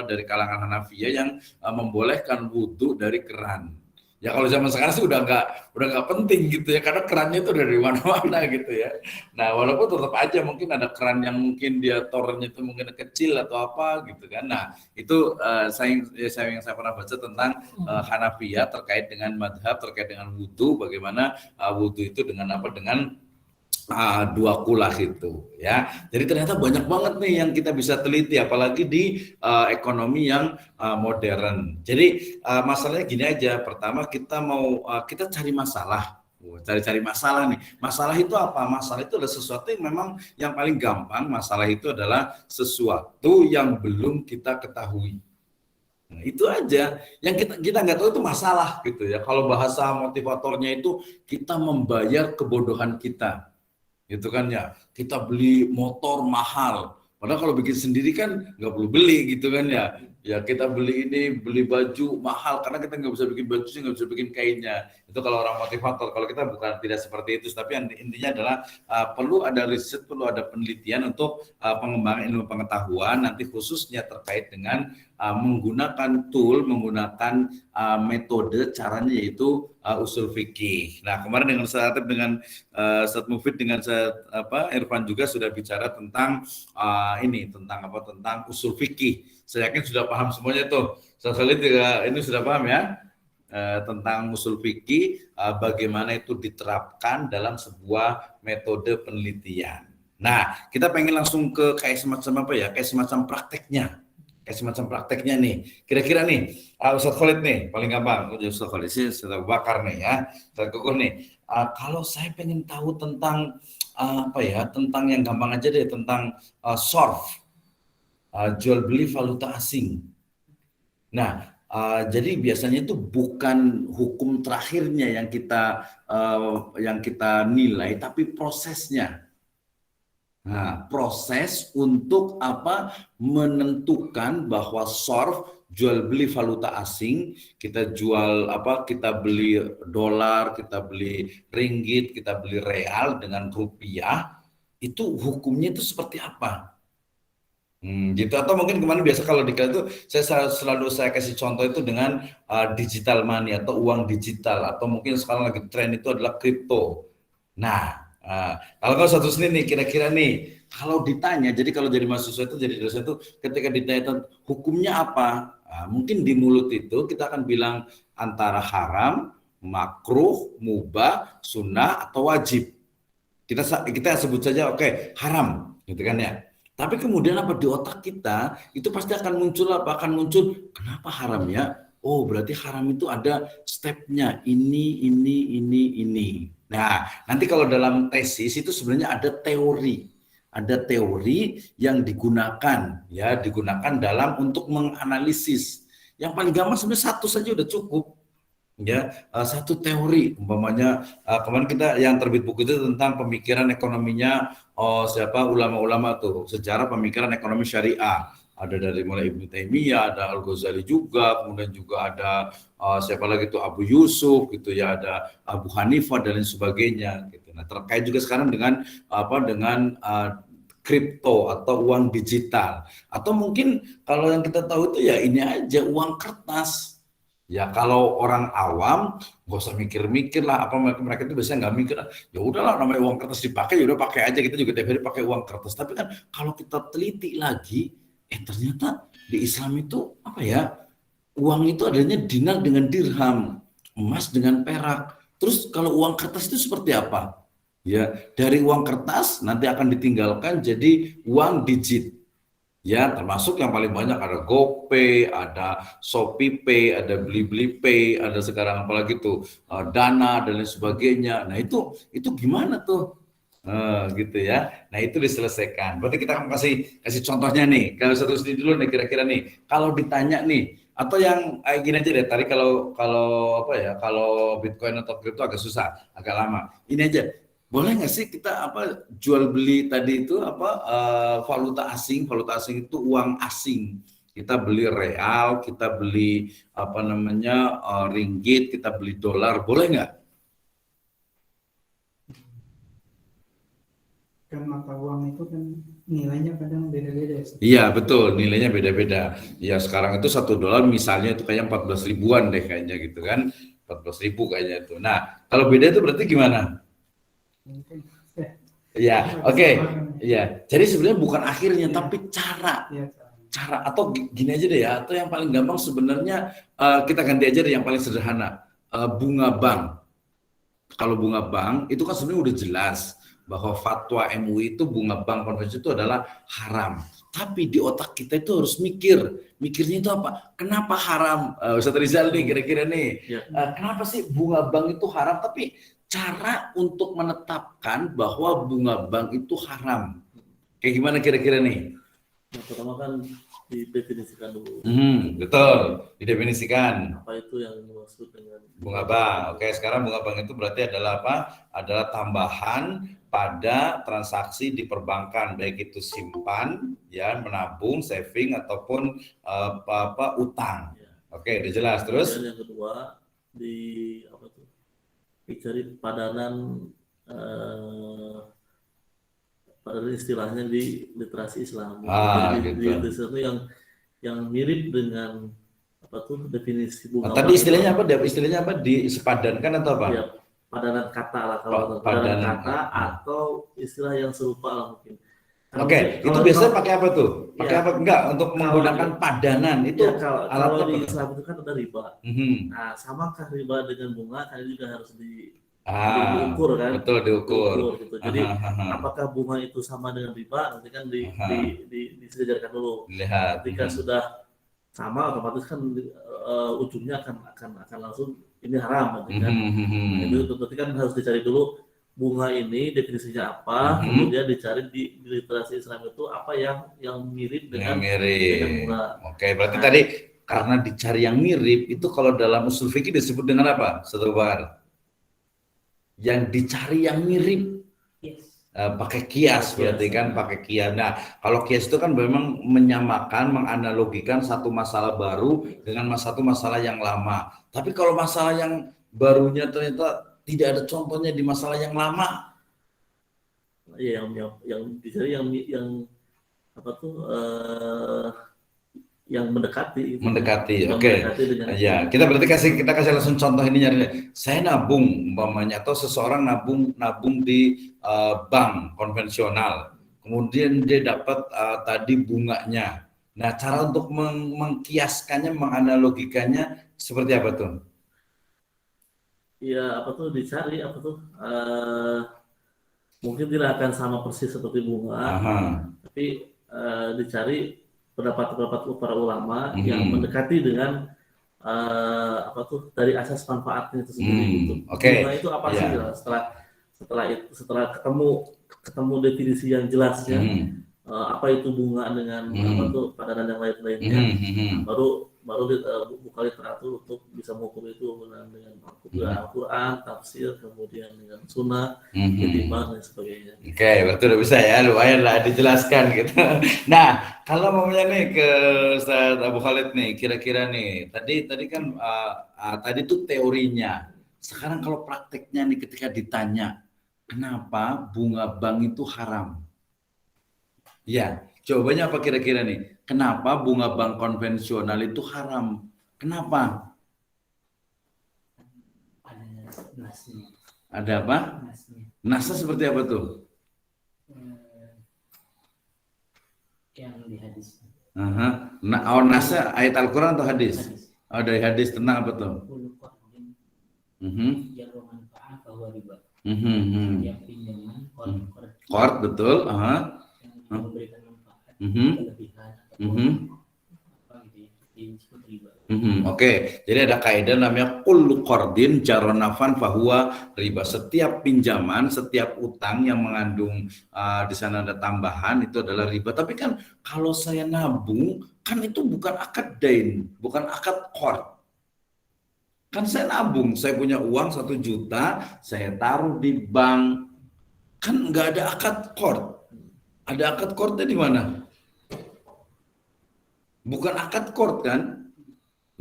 dari kalangan Hanafiyah yang membolehkan wudu dari keran. Ya kalau zaman sekarang sih udah nggak penting gitu ya, karena kerannya itu dari mana-mana gitu ya. Nah walaupun tetap aja mungkin ada keran yang mungkin dia tornya itu mungkin kecil atau apa gitu kan. Nah itu yang saya pernah baca tentang Hanafiyah terkait dengan madhab, terkait dengan wudu, bagaimana wudu itu dengan dua kulah itu ya. Jadi ternyata banyak banget nih yang kita bisa teliti apalagi di ekonomi yang modern. Jadi masalahnya gini aja, pertama kita mau kita cari masalah. Cari-cari masalah nih. Masalah itu apa? Masalah itu adalah sesuatu yang memang yang paling gampang. Masalah itu adalah sesuatu yang belum kita ketahui. Nah, itu aja yang kita nggak tahu itu masalah gitu ya. Kalau bahasa motivatornya itu kita membayar kebodohan kita. Gitu kan ya, kita beli motor mahal, padahal kalau bikin sendiri kan nggak perlu beli gitu kan ya. Ya kita beli ini, beli baju mahal karena kita nggak bisa bikin baju sih, nggak bisa bikin kainnya. Itu kalau orang motivator. Kalau kita bukan tidak seperti itu, tapi intinya adalah perlu ada riset, perlu ada penelitian untuk pengembangan ilmu pengetahuan nanti khususnya terkait dengan menggunakan tool, menggunakan metode caranya yaitu usul fikih. Nah kemarin dengan Ustadz Mufid dengan Irfan juga sudah bicara tentang tentang usul fikih. Saya yakin sudah paham semuanya tuh. Ustadz Khalid juga ini sudah paham ya tentang usul fikih, bagaimana itu diterapkan dalam sebuah metode penelitian. Nah kita pengen langsung ke kayak semacam prakteknya. Nih. Kira-kira nih, Ustadz Khalid nih, paling gampang. Ustadz Khalid sih, Ustadz Bakar nih ya, Ustadz Kukuh nih. Kalau saya pengen tahu tentang tentang yang gampang aja deh, tentang SORF, jual beli valuta asing. Nah, jadi biasanya itu bukan hukum terakhirnya yang kita nilai, tapi prosesnya. Nah, proses untuk menentukan bahwa SORF jual beli valuta asing, kita beli dolar, kita beli ringgit, kita beli real dengan rupiah, itu hukumnya itu seperti apa? Gitu. Atau mungkin kemarin biasa kalau dikira itu saya selalu kasih contoh itu dengan digital money atau uang digital, atau mungkin sekarang lagi tren itu adalah kripto. Nah, kalau satu sini nih kira-kira nih kalau ditanya, jadi kalau jadi mahasiswa itu jadi dosen itu ketika ditanya hukumnya apa, mungkin di mulut itu kita akan bilang antara haram, makruh, mubah, sunnah atau wajib. Kita sebut saja haram, gitu kan ya. Tapi kemudian di otak kita itu pasti akan muncul kenapa haram ya? Oh berarti haram itu ada stepnya ini. Nah nanti kalau dalam tesis itu sebenarnya ada teori yang digunakan dalam untuk menganalisis. Yang paling gampang sebenarnya satu saja udah cukup. Ya, satu teori umpamanya kemarin kita yang terbit buku itu tentang pemikiran ekonominya ulama-ulama tuh, sejarah pemikiran ekonomi syariah, ada dari mulai Ibnu Taimiyah, ada Al-Ghazali juga, kemudian juga ada siapa lagi tuh Abu Yusuf gitu ya, ada Abu Hanifah dan lain sebagainya gitu. Nah terkait juga sekarang dengan kripto atau uang digital, atau mungkin kalau yang kita tahu itu ya ini aja uang kertas. Ya kalau orang awam nggak usah mikir-mikir lah, mereka itu biasanya nggak mikir, ya udahlah namanya uang kertas dipakai, ya udah pakai aja, kita juga tiap hari pakai uang kertas. Tapi kan kalau kita teliti lagi, ternyata di Islam itu uang itu adanya dinar dengan dirham, emas dengan perak. Terus kalau uang kertas itu seperti apa? Ya dari uang kertas nanti akan ditinggalkan jadi uang digit. Ya, termasuk yang paling banyak ada GoPay, ada ShopeePay, ada Blibli-Pay, ada sekarang apalagi tuh Dana dan lain sebagainya. Nah itu gimana tuh? Gitu ya. Nah itu diselesaikan. Berarti kita akan kasih contohnya nih. Kalau satu sini dulu nih kira-kira nih. Kalau ditanya nih, atau yang gini aja deh. Tadi kalau Bitcoin atau kripto agak susah, agak lama. Ini aja. Boleh nggak sih kita jual beli tadi itu valuta asing itu uang asing. Kita beli real, kita beli ringgit, kita beli dolar, boleh nggak? Kan mata uang itu kan nilainya kadang beda-beda. Iya betul, nilainya beda-beda. Ya sekarang itu $1 misalnya itu kayaknya 14 ribuan deh kayaknya gitu kan, 14 ribu kayaknya itu. Nah kalau beda itu berarti gimana? Ya, oke. Ya, jadi sebenarnya bukan akhirnya, tapi cara atau gini aja deh ya, atau yang paling gampang sebenarnya kita ganti aja deh yang paling sederhana, bunga bank. Kalau bunga bank itu kan sebenarnya udah jelas bahwa fatwa MUI itu bunga bank konvensional itu adalah haram. Tapi di otak kita itu harus mikirnya itu apa? Kenapa haram? Ustaz Rizal nih kira-kira nih, Ya. kenapa sih bunga bank itu haram? Tapi cara untuk menetapkan bahwa bunga bank itu haram, kayak gimana kira-kira nih? Yang pertama kan didefinisikan dulu Betul, didefinisikan. apa itu yang dimaksud dengan Bunga bank. Oke, sekarang bunga bank itu berarti adalah apa? Adalah tambahan pada transaksi di perbankan, baik itu simpan, ya, menabung, saving ataupun utang. Ya. Oke, udah jelas. Terus Kemudian yang kedua dicari padanan pada istilahnya di literasi Islam. Jadi gitu. di literasi yang mirip dengan definisi bunga tadi bank. istilahnya apa? Disepadankan atau apa? Ya, padanan kata lah kalau Padanan kata atau istilah yang serupa lah mungkin. Oke, itu biasanya pakai apa tuh? Pakai Ya, apa? Enggak, untuk menggunakan padanan itu ya, kalau alatnya di pakai. Islam itu kan ada riba. Nah, samakah riba dengan bunga? Kan juga harus diukur kan? Betul, diukur. Gitu. Jadi apakah bunga itu sama dengan riba? Nanti kan disejarkan dulu. Lihat. Ketika sudah sama, otomatis kan ujungnya akan langsung ini haram, nanti kan? Nah, itu nanti kan harus dicari dulu bunga ini definisinya apa, kemudian dicari di literasi Islam itu apa yang mirip dengan bunga. Oke, berarti tadi karena dicari yang mirip itu kalau dalam usul fikih disebut dengan apa? Ustaz Bahar? Yang dicari yang mirip. Pakai kias berarti kan, pakai kias. Nah, kalau kias itu kan memang menyamakan, menganalogikan satu masalah baru dengan satu masalah yang lama. Tapi kalau masalah yang barunya ternyata tidak ada contohnya di masalah yang lama. Ya, yang dicari yang yang mendekati. Mendekati, oke. Ya, kita kasih langsung contoh ini nyari. Saya nabung umpamanya atau seseorang nabung di bank konvensional. Kemudian dia dapat tadi bunganya. Nah, cara untuk mengkiaskannya, menganalogikannya seperti apa tuh? Ya, dicari mungkin tidak akan sama persis seperti bunga, tapi dicari pendapat para ulama yang mendekati dengan dari asas manfaatnya itu sendiri. Bunga itu apa sih? Setelah ketemu definisi yang jelasnya, apa itu bunga dengan padanan yang lainnya, baru buka literatur untuk bisa mengukur itu dengan Al-Quran, tafsir, kemudian dengan sunnah, ketimbang dan sebagainya. Oke, berarti udah bisa ya, lumayan lah dijelaskan gitu. Nah, kalau mamanya nih ke Ustaz Abu Khalid nih, kira-kira nih, tadi kan tadi tuh teorinya. Sekarang kalau prakteknya nih ketika ditanya, kenapa bunga bank itu haram? Ya, jawabannya apa kira-kira nih? Kenapa bunga bank konvensional itu haram? Kenapa? Ada apa? Nasnya seperti apa tuh? Yang di hadis. Nasnya ayat Al-Quran atau hadis? Oh, dari hadis tentang apa tuh? Yang manfaat bahwa riba. Yang pinjaman qard betul. Yang memberikan manfaat kelebihan ataupun disebut riba. Oke, jadi ada kaidah namanya kullu qardin jaronafan fahuwa riba. Setiap pinjaman, setiap utang yang mengandung di sana ada tambahan itu adalah riba. Tapi kan kalau saya nabung kan itu bukan akad dain, bukan akad qard. Kan saya nabung, saya punya uang 1 juta, saya taruh di bank, kan nggak ada akad qard. Ada akad qardnya di mana? Bukan akad qard kan?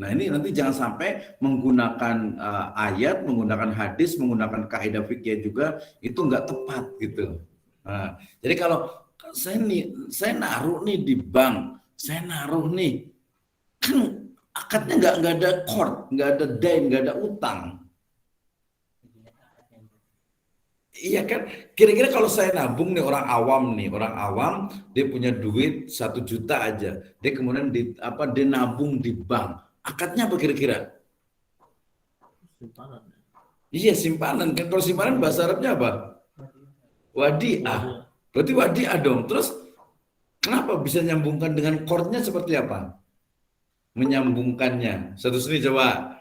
Nah ini nanti jangan sampai menggunakan ayat, menggunakan hadis, menggunakan kaidah fikih juga itu nggak tepat gitu. Nah, jadi kalau saya naruh nih di bank, saya naruh nih, kan akadnya nggak ada qard, nggak ada dain, nggak ada utang. Iya kan, kira-kira kalau saya nabung nih orang awam dia punya duit 1 juta aja, dia kemudian dia nabung di bank, akadnya apa kira-kira? Simpanan. Iya simpanan kan, kalau simpanan bahasa Arabnya apa? Wadi'ah. Berarti wadi'ah dong. Terus kenapa bisa nyambungkan dengan chordnya seperti apa? Menyambungkannya. Satu sini coba.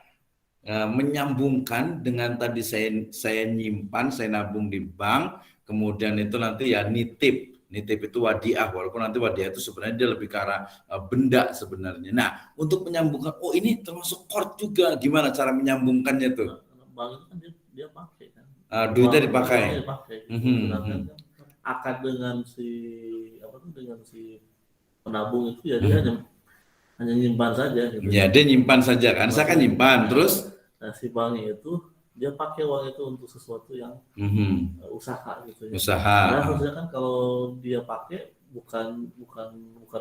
Menyambungkan dengan tadi saya nyimpan, saya nabung di bank, kemudian itu nanti ya nitip itu wadiah, walaupun nanti wadiah itu sebenarnya dia lebih ke arah benda sebenarnya. Nah, untuk menyambungkan, oh ini termasuk chord juga, gimana cara menyambungkannya tuh? Bank itu kan dia pakai kan. Duitnya dipakai. Akad dengan si penabung itu ya dia hanya nyimpan saja gitu. Ya, dia nyimpan saja kan. Saya kan nyimpan terus si banknya itu dia pakai uang itu untuk sesuatu yang usaha gitu ya. Usaha. Karena maksudnya kan kalau dia pakai bukan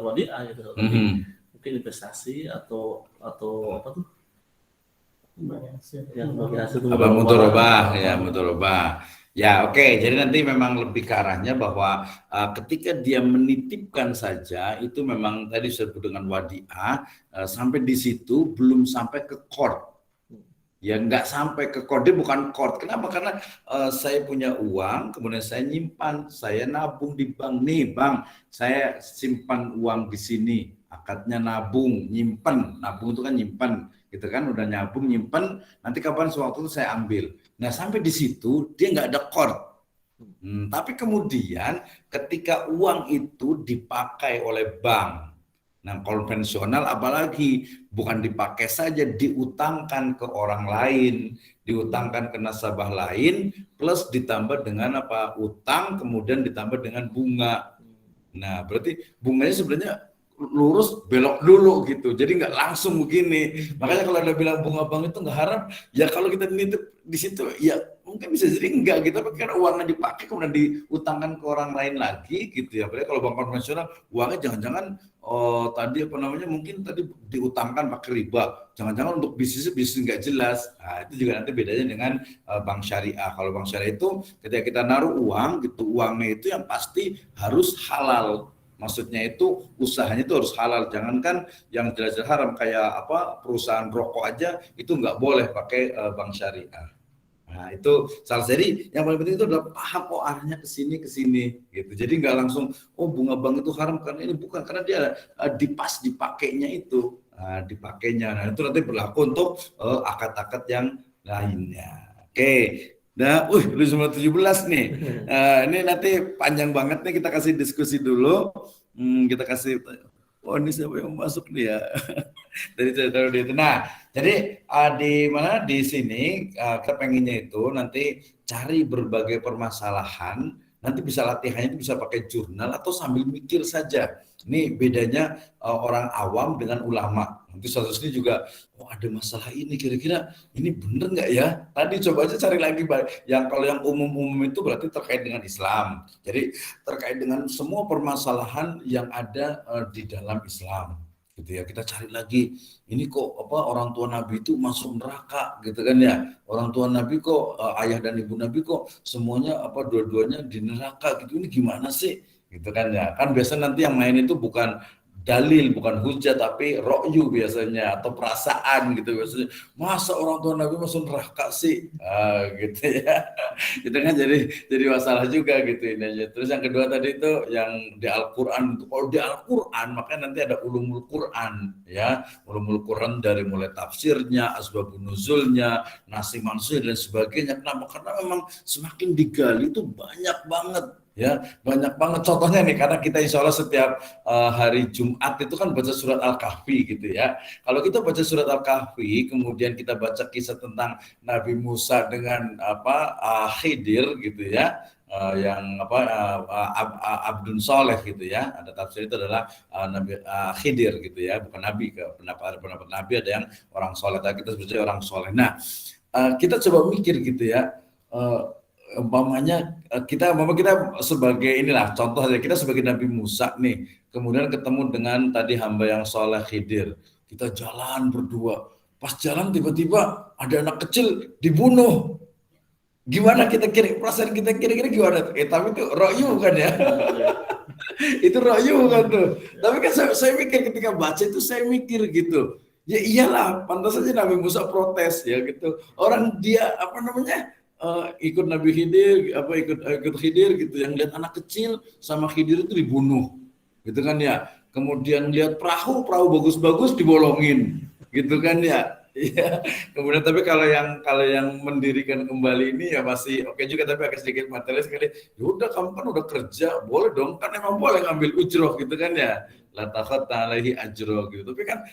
wadiah gitu, tapi mungkin investasi atau apa tuh? Yang bagi hasil apa mudharabah ya, mudharabah. Ya, oke. Jadi nanti memang lebih ke arahnya bahwa ketika dia menitipkan saja itu memang tadi disebut dengan wadiah, sampai di situ belum sampai ke chord. Ya nggak sampai ke chord, dia bukan chord. Kenapa? Karena saya punya uang, kemudian saya nyimpan, saya nabung di bank. Nih bang, saya simpan uang di sini. Akadnya nabung, nyimpan. Nabung itu kan nyimpan, gitu kan? Udah nabung, nyimpan. Nanti kapan sewaktu itu saya ambil. Nah sampai di situ dia nggak ada chord. Tapi kemudian ketika uang itu dipakai oleh bank, nah konvensional apalagi bukan dipakai saja, diutangkan ke orang lain, diutangkan ke nasabah lain, plus ditambah dengan apa? Utang, kemudian ditambah dengan bunga. Nah berarti bunganya sebenarnya lurus belok dulu gitu, jadi nggak langsung begini. Makanya kalau ada bilang bunga bank itu nggak haram, ya kalau kita nitip di situ ya mungkin bisa jadi enggak gitu, tapi karena uangnya dipakai kemudian diutangkan ke orang lain lagi gitu ya. Berarti kalau bank konvensional uangnya jangan-jangan tadi apa namanya mungkin tadi diutangkan pakai riba, jangan-jangan untuk bisnis nggak jelas. Nah, itu juga nanti bedanya dengan bank syariah. Kalau bank syariah itu ketika kita naruh uang gitu, uangnya itu yang pasti harus halal. Maksudnya itu usahanya itu harus halal, jangankan yang jelas-jelas haram kayak apa perusahaan rokok aja itu nggak boleh pakai bank syariah. Nah itu salah. Jadi yang paling penting itu adalah paham arahnya ke sini gitu. Jadi nggak langsung bunga bank itu haram karena ini, bukan, karena dia dipakainya itu, dipakainya. Nah itu nanti berlaku untuk akad-akad yang lainnya. Oke. Nah, udah 17 nih. Ini nanti panjang banget nih, kita kasih diskusi dulu. Kita kasih, ini siapa yang masuk nih ya? Dari cerita itu. Nah, jadi di sini kita pengennya itu nanti cari berbagai permasalahan. Nanti bisa latihannya bisa pakai jurnal atau sambil mikir saja. Ini bedanya orang awam dengan ulama. Nanti satu sini juga, ada masalah ini, kira-kira ini bener nggak ya? Tadi coba aja cari lagi. Kalau yang umum-umum itu berarti terkait dengan Islam. Jadi terkait dengan semua permasalahan yang ada di dalam Islam. Gitu ya, kita cari lagi. Ini kok orang tua Nabi itu masuk neraka, gitu kan ya? Orang tua Nabi kok ayah dan ibu Nabi kok semuanya dua-duanya di neraka gitu. Ini gimana sih? Gitu kan ya. Kan biasanya nanti yang main itu bukan dalil, bukan hujah, tapi rokyu biasanya atau perasaan gitu biasanya. Masa orang tua Nabi masuk neraka sih? Gitu ya. Itu kan jadi masalah juga gitu ini. Terus yang kedua tadi itu yang di Al-Qur'an. Kalau di Al-Qur'an makanya nanti ada ulumul Qur'an ya. Ulumul Qur'an dari mulai tafsirnya, asbabun nuzulnya, nasi mansur dan sebagainya. Kenapa? Karena memang semakin digali itu banyak banget. Ya, banyak banget contohnya nih, karena kita insya Allah setiap hari Jumat itu kan baca surat Al-Kahfi gitu ya. Kalau kita baca surat Al-Kahfi, kemudian kita baca kisah tentang Nabi Musa dengan Khidir gitu ya, yang Abdun Soleh gitu ya. Ada tafsir itu adalah Nabi Khidir gitu ya, bukan Nabi. Pendapat Nabi ada yang orang soleh, kita sebutnya orang soleh. Nah, kita coba mikir gitu ya. Umpamanya kita sebagai inilah contoh saja, kita sebagai Nabi Musa nih, kemudian ketemu dengan tadi hamba yang soleh Khidir, kita jalan berdua, pas jalan tiba-tiba ada anak kecil dibunuh, gimana perasaan kita kira-kira gimana? Tapi itu rokyu kan ya? Itu rokyu kan tuh. Tapi kan saya mikir ketika baca itu, saya mikir gitu, ya iyalah pantas saja Nabi Musa protes ya gitu, orang dia ikut Nabi Khidir, ikut Khidir gitu, yang lihat anak kecil sama Khidir itu dibunuh, gitu kan ya. Kemudian lihat perahu bagus-bagus dibolongin, gitu kan ya. Iya. Kemudian tapi kalau yang mendirikan kembali ini ya masih oke juga, tapi agak sedikit materialis sekali. Ya udah, kamu kan udah kerja, boleh dong, kan emang boleh ngambil ujroh gitu kan ya. La takhata alaihi ajroh gitu. Tapi kan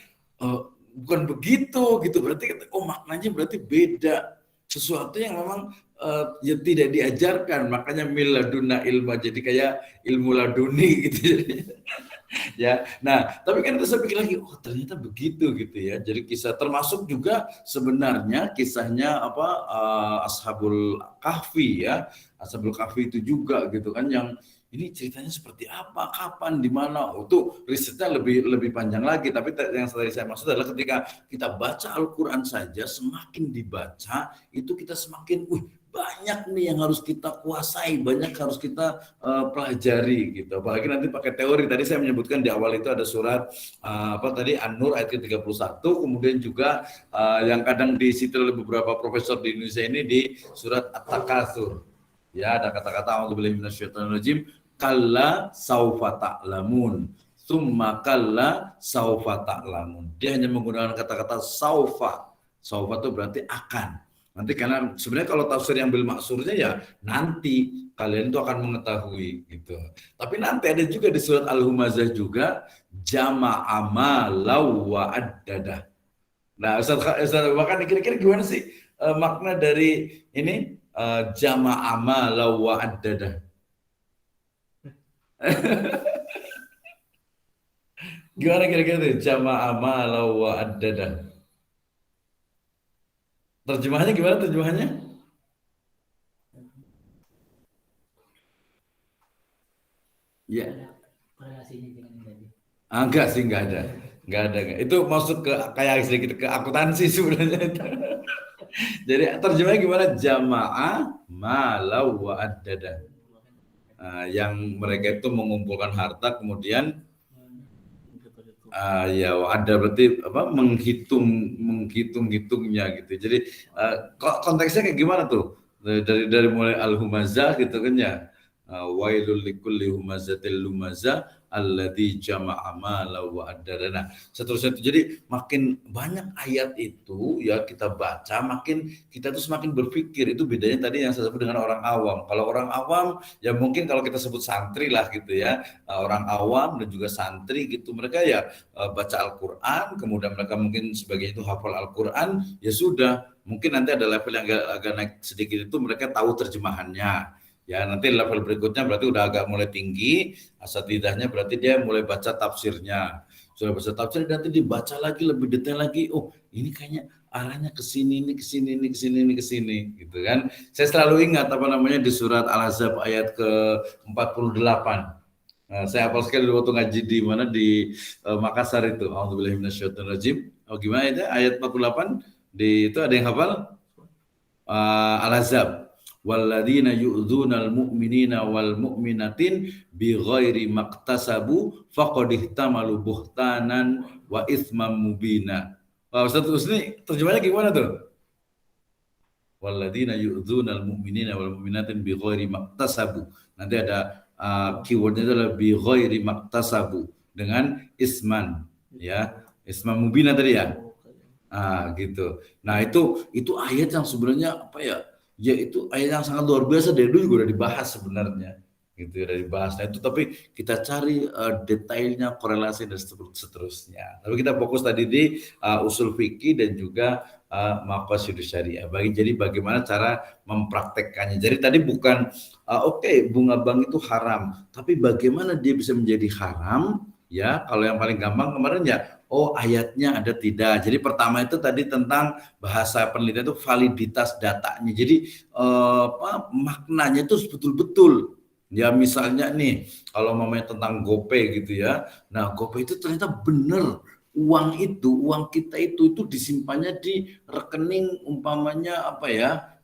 bukan begitu gitu. Berarti maknanya berarti beda. Sesuatu yang memang ya tidak diajarkan, makanya miladuna ilma, jadi kayak ilmu laduni gitu. Ya, nah tapi kan saya pikir lagi, ternyata begitu gitu ya. Jadi kisah termasuk juga sebenarnya kisahnya Ashabul Kahfi ya, Ashabul Kahfi itu juga gitu kan, yang ini ceritanya seperti apa, kapan, di mana, itu risetnya lebih panjang lagi. Tapi yang tadi saya maksud adalah ketika kita baca Al-Quran saja, semakin dibaca itu kita semakin banyak nih yang harus kita kuasai, banyak harus kita pelajari gitu. Apalagi nanti pakai teori. Tadi saya menyebutkan di awal itu ada surat An-Nur ayat ke-31, kemudian juga yang kadang disita oleh beberapa profesor di Indonesia ini di surat At-Takatsur. Ya, ada kata-kata a'udzubillahi minasyaitonirrajim, kalla saufa ta'lamun, tsumma kalla saufa ta'lamun. Dia hanya menggunakan kata-kata saufa. Saufa itu berarti akan. Nanti, karena sebenarnya kalau tafsir yang bil maksurnya ya nanti kalian itu akan mengetahui gitu. Tapi nanti ada juga di surat Al-Humazah juga jama'a ma law wa addada. Nah, Ustaz bahkan kira-kira gimana sih makna dari ini jama'a ma law wa addada? Gimana kira-kira itu jama'a ma law wa addada? Terjemahannya gimana terjemahannya? Ya. Korelasinya dengan tadi. Enggak sih, enggak ada. Itu masuk ke kayak sedikit ke akuntansi sebenarnya. Jadi terjemahnya gimana? Jamaah malau wa addada. Yang mereka itu mengumpulkan harta kemudian ya ada berarti menghitungnya gitu. Jadi konteksnya kayak gimana tuh? Dari mulai Al-Humazah gitu kan ya. Wailul likulli humazatil lumazah alladzi jama'a mala wa addada. Nah, seterusnya itu. Jadi makin banyak ayat itu ya kita baca, makin kita tuh semakin berpikir. Itu bedanya tadi yang saya sebut dengan orang awam. Kalau orang awam ya mungkin kalau kita sebut santri lah gitu ya. Orang awam dan juga santri gitu, mereka ya baca Al-Qur'an, kemudian mereka mungkin sebagai itu hafal Al-Qur'an, ya sudah. Mungkin nanti ada level yang agak naik sedikit, itu mereka tahu terjemahannya. Ya, nanti level berikutnya berarti udah agak mulai tinggi, asatidahnya berarti dia mulai baca tafsirnya. Sudah baca tafsir, nanti dibaca lagi lebih detail lagi. Oh, ini kayaknya arahnya ke sini, ini ke sini, ini ke sini, ini ke sini, gitu kan. Saya selalu ingat di surat Al-Ahzab ayat ke-48. Nah, saya hafal sekali waktu ngaji di mana di Makassar itu. A'udzubillahi minasyaitonirrajim. Oh, gimana itu? Ayat 48 itu ada yang hafal? Al-Ahzab. Walladzina yu'dzunal mu'minina wal mu'minatin bighairi maktasabu faqad ihtamalu buhtanan wa itsman mubina. Ustaz Husni, terjemahnya gimana tuh? Walladzina yu'dzunal mu'minina wal mu'minatin bighairi maktasabu. Nanti ada keywordnya adalah bighairi maktasabu dengan isman, ya. Isman mubina tadi ya. Gitu. Nah, itu ayat yang sebenarnya ya itu ayat yang sangat luar biasa, dari dulu juga udah dibahas sebenarnya gitu, udah dibahas. Nah itu tapi kita cari detailnya, korelasi dan seterusnya. Tapi kita fokus tadi di usul fikih dan juga maqasidus syariah. Jadi bagaimana cara mempraktekkannya. Jadi tadi bukan bunga bank itu haram, tapi bagaimana dia bisa menjadi haram ya. Kalau yang paling gampang kemarin ya, ayatnya ada tidak. Jadi pertama itu tadi tentang bahasa penelitian itu validitas datanya. Jadi maknanya itu betul-betul. Ya misalnya nih, kalau mamanya tentang GoPay gitu ya. Nah, GoPay itu ternyata benar uang kita itu disimpannya di rekening umpamanya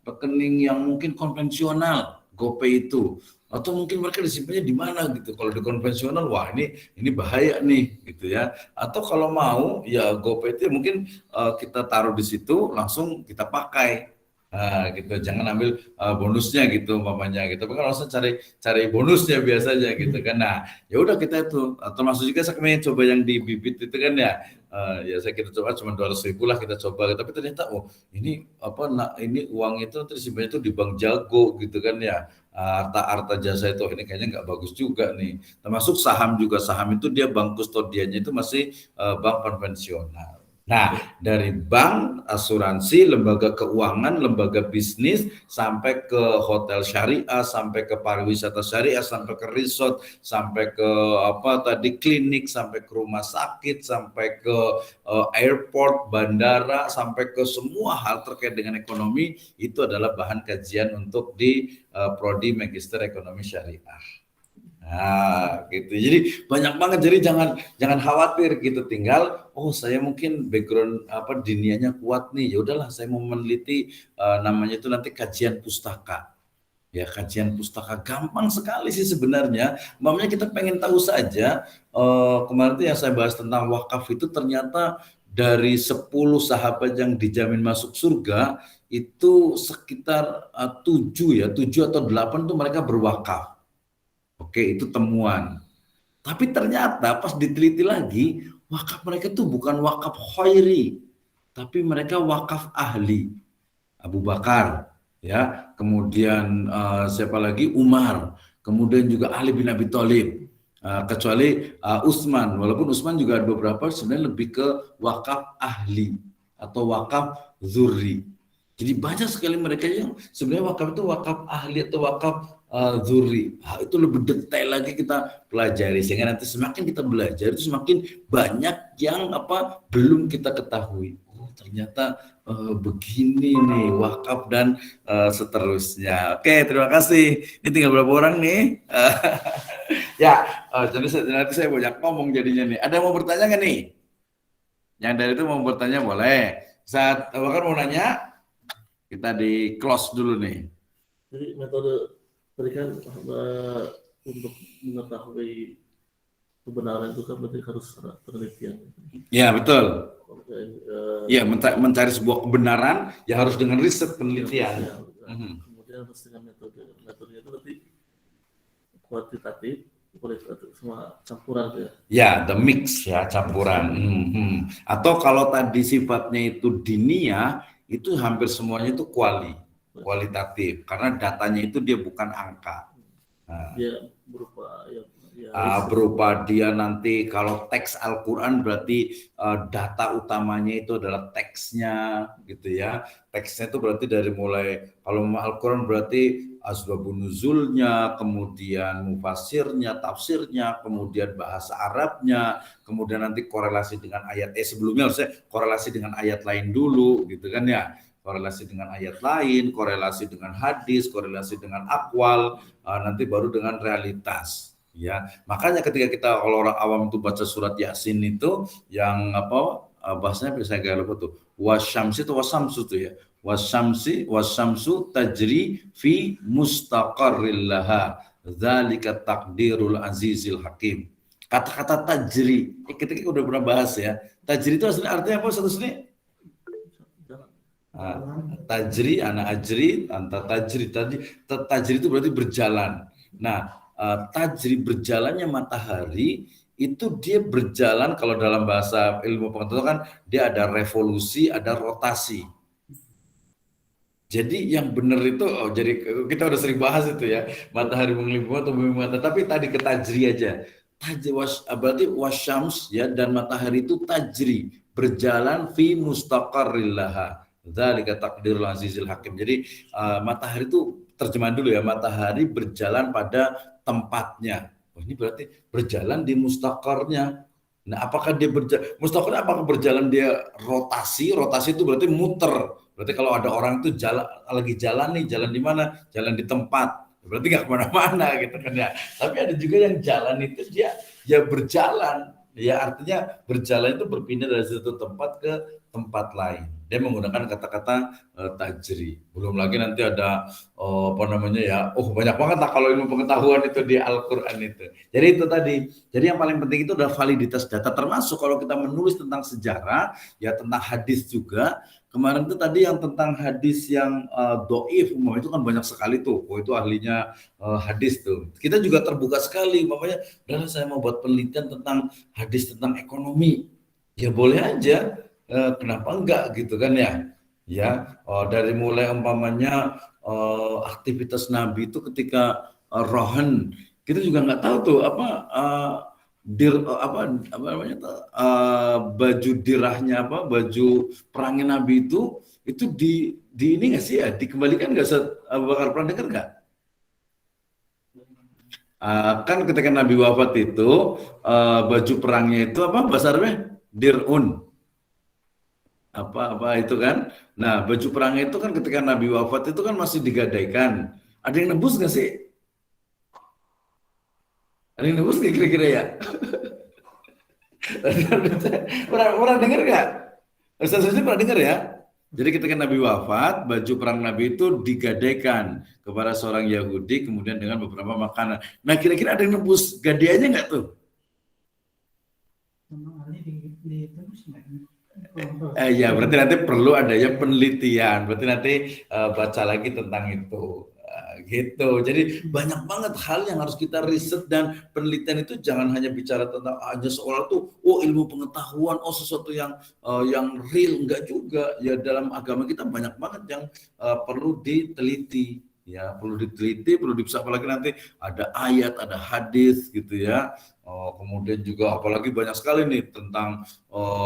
rekening yang mungkin konvensional GoPay itu. Atau mungkin mereka disimpannya di mana gitu. Kalau di konvensional, wah ini bahaya nih gitu ya. Atau kalau mau ya GoPay itu mungkin kita taruh di situ langsung kita pakai. Gitu, jangan ambil bonusnya gitu umpamanya gitu. Tapi kalau langsung cari bonusnya biasanya gitu kan. Nah, ya udah kita itu, termasuk juga saya kemarin coba yang di Bibit itu kan ya. Ya saya kita coba cuma 200.000 lah kita coba, tapi ternyata ini ini uang itu tersimpan itu di bank jago gitu kan ya. Harta jasa itu ini kayaknya nggak bagus juga nih. Termasuk saham juga, saham itu dia bank kustodiannya itu masih bank konvensional. Nah, dari bank, asuransi, lembaga keuangan, lembaga bisnis, sampai ke hotel syariah, sampai ke pariwisata syariah, sampai ke resort, sampai ke klinik, sampai ke rumah sakit, sampai ke airport, bandara, sampai ke semua hal terkait dengan ekonomi, itu adalah bahan kajian untuk di Prodi Magister Ekonomi Syariah. Nah, gitu. Jadi banyak banget. Jadi jangan khawatir gitu. Tinggal saya mungkin background dinianya kuat nih. Ya udahlah saya mau meneliti namanya itu nanti kajian pustaka. Ya, kajian pustaka gampang sekali sih sebenarnya. Mamanya kita pengen tahu saja kemarin itu yang saya bahas tentang wakaf itu ternyata dari 10 sahabat yang dijamin masuk surga itu sekitar 7 atau 8 tuh mereka berwakaf. Oke, itu temuan. Tapi ternyata pas diteliti lagi, wakaf mereka itu bukan wakaf khairi, tapi mereka wakaf ahli. Abu Bakar, ya, kemudian siapa lagi? Umar, kemudian juga Ali bin Abi Thalib. Kecuali Utsman, walaupun Utsman juga ada beberapa sebenarnya lebih ke wakaf ahli atau wakaf zurri. Jadi banyak sekali mereka yang sebenarnya wakaf itu wakaf ahli atau wakaf zuri. Itu lebih detail lagi kita pelajari, sehingga nanti semakin kita belajar itu semakin banyak yang belum kita ketahui. Ternyata begini nih wakaf dan seterusnya. Oke, terima kasih. Ini tinggal berapa orang nih? Jadi nanti saya banyak ngomong jadinya nih. Ada yang mau bertanya nggak nih? Yang dari itu mau bertanya boleh. Saat bahkan mau nanya, kita di close dulu nih. Jadi metode tadi kan untuk mengetahui kebenaran itu kan berarti harus ada penelitian. Ya, betul. Ya, mencari sebuah kebenaran ya harus dengan riset penelitian. Kemudian harus dengan metodenya itu berarti kuantitatif, kualitatif, semua campuran ya. Ya, the mix ya, campuran. Atau kalau tadi sifatnya itu diniyah, itu hampir semuanya itu kualitatif, karena datanya itu dia bukan angka. Dia berupa dia nanti kalau teks Al-Quran berarti data utamanya itu adalah teksnya gitu ya. Teksnya itu berarti dari mulai kalau Al-Quran berarti asbabun nuzulnya, kemudian mufasirnya, tafsirnya, kemudian bahasa Arabnya, kemudian nanti korelasi dengan ayat sebelumnya harusnya korelasi dengan ayat lain dulu gitu kan ya. Korelasi dengan ayat lain, korelasi dengan hadis, korelasi dengan akwal, nanti baru dengan realitas. Ya, makanya ketika kita kalau orang awam itu baca surat Yasin itu yang bahasanya bisa kayak lupa tuh. Wasyamsi itu wasamsu tuh ya. Wasyamsu tajri fi mustaqarril laha. Dzalika taqdirul azizil hakim. Kata-kata tajri, kita udah pernah bahas ya. Tajri itu artinya apa statusnya? Tajri, anak ajri, anta tajri. Tajri itu berarti berjalan. Nah, tajri berjalannya matahari itu dia berjalan kalau dalam bahasa ilmu pengetahuan dia ada revolusi, ada rotasi. Jadi yang benar itu jadi kita udah sering bahas itu ya, matahari mengelilingi atau bumi mata, tapi tadi ke tajri aja. Berarti wasyams ya, dan matahari itu tajri, berjalan fi mustaqarrillaha. Dzalika taqdirul azizil hakim. Jadi matahari itu terjemahan dulu ya, matahari berjalan pada tempatnya. Ini berarti berjalan di mustaqarnya. Nah, apakah dia mustaqarnya apakah berjalan dia rotasi? Rotasi itu berarti muter. Berarti kalau ada orang itu lagi jalan nih, jalan di mana? Jalan di tempat. Berarti nggak kemana-mana gitu kan ya. Tapi ada juga yang jalan itu dia berjalan. Ya artinya berjalan itu berpindah dari satu tempat ke tempat lain. Dia menggunakan kata-kata tajri. Belum lagi nanti ada banyak banget lah kalau ilmu pengetahuan itu di Al-Quran itu. Jadi itu tadi. Jadi yang paling penting itu adalah validitas data, termasuk kalau kita menulis tentang sejarah, ya tentang hadis juga. kemarin tuh tadi yang tentang hadis yang doif, itu kan banyak sekali tuh. Oh itu ahlinya hadis tuh. Kita juga terbuka sekali, makanya udah saya mau buat penelitian tentang hadis tentang ekonomi. Ya boleh aja, kenapa enggak gitu kan ya? Ya, dari mulai umpamanya aktivitas Nabi itu ketika rohan, kita juga nggak tahu tuh apa apa namanya tuh, baju dirahnya apa baju perangnya Nabi itu di ini nggak sih ya dikembalikan nggak Abu Bakar pernah dengar nggak? Kan ketika Nabi wafat itu baju perangnya itu apa bahasa Arabnya dirun apa itu kan. Nah baju perangnya itu kan ketika Nabi wafat itu kan masih digadaikan. Ada yang nebus nggak sih? Ada yang nebus nggak kira-kira ya? Pernah dengar nggak? Ustaz pernah dengar ya? Jadi ketika Nabi wafat, baju perang Nabi itu digadaikan kepada seorang Yahudi, kemudian dengan beberapa makanan. Nah kira-kira ada yang nebus gadaiannya nggak tuh? Ya berarti nanti perlu adanya penelitian. Berarti nanti baca lagi tentang itu. Gitu. Jadi banyak banget hal yang harus kita riset, dan penelitian itu jangan hanya bicara tentang aja seolah tuh ilmu pengetahuan, sesuatu yang real, enggak juga. Ya dalam agama kita banyak banget yang perlu diteliti. Ya, perlu diteliti, perlu dipisah, apalagi nanti ada ayat, ada hadis gitu ya. Kemudian juga apalagi banyak sekali nih tentang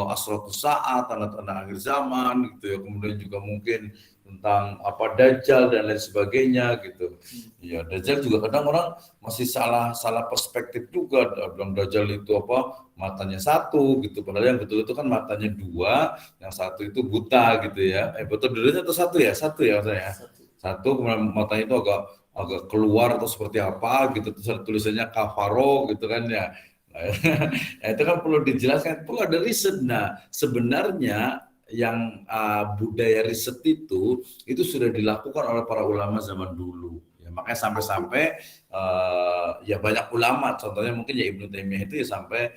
asratus saat, tanda-tanda akhir zaman gitu ya. Kemudian juga mungkin tentang apa Dajjal dan lain sebagainya gitu. Ya Dajjal juga kadang orang masih salah perspektif juga, bilang Dajjal itu apa matanya satu gitu, padahal yang betul itu kan matanya dua, yang satu itu buta gitu ya. Betul dulunya atau satu ya maksudnya. Satu kemudian matanya itu agak keluar atau seperti apa gitu, terus tulisannya kafaro gitu kan ya. Nah, itu kan perlu dijelaskan, perlu ada riset. Nah sebenarnya yang budaya riset itu sudah dilakukan oleh para ulama zaman dulu ya, makanya sampai ya banyak ulama, contohnya mungkin ya Ibnu Taimiyah itu ya sampai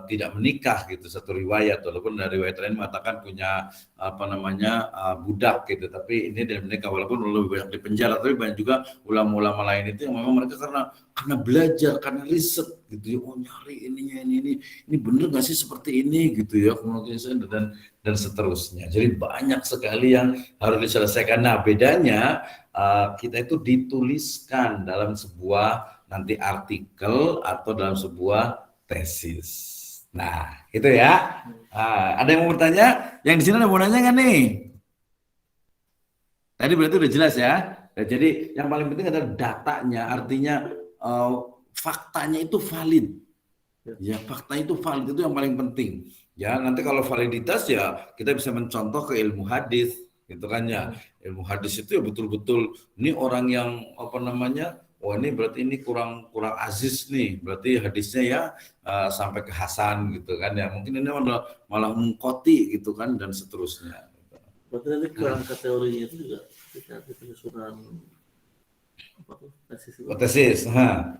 tidak menikah gitu, satu riwayat, walaupun dari riwayat lain mengatakan punya apa namanya budak gitu, tapi ini dia menikah walaupun lebih banyak di penjara. Tapi banyak juga ulama-ulama lain itu yang memang mereka karena belajar, karena riset gitu ya, nyari ini bener nggak sih seperti ini gitu ya, kemudian dan seterusnya. Jadi banyak sekali yang harus diselesaikan. Nah bedanya kita itu dituliskan dalam sebuah nanti artikel atau dalam sebuah tesis. Nah itu ya. Ada yang mau bertanya? Yang di sini ada mau nanya nggak nih? Tadi berarti udah jelas ya. Nah, jadi yang paling penting adalah datanya, artinya faktanya itu valid. Ya faktanya itu valid, itu yang paling penting. Ya nanti kalau validitas ya kita bisa mencontoh ke ilmu hadis gitu kan ya. Ilmu hadis itu ya betul-betul ini orang yang apa namanya, ini berarti ini kurang aziz nih, berarti hadisnya ya sampai ke hasan gitu kan ya. Mungkin ini malah mengkoti gitu kan dan seterusnya. Berarti nanti kerangka teorinya itu juga ketika penyusunan tesis.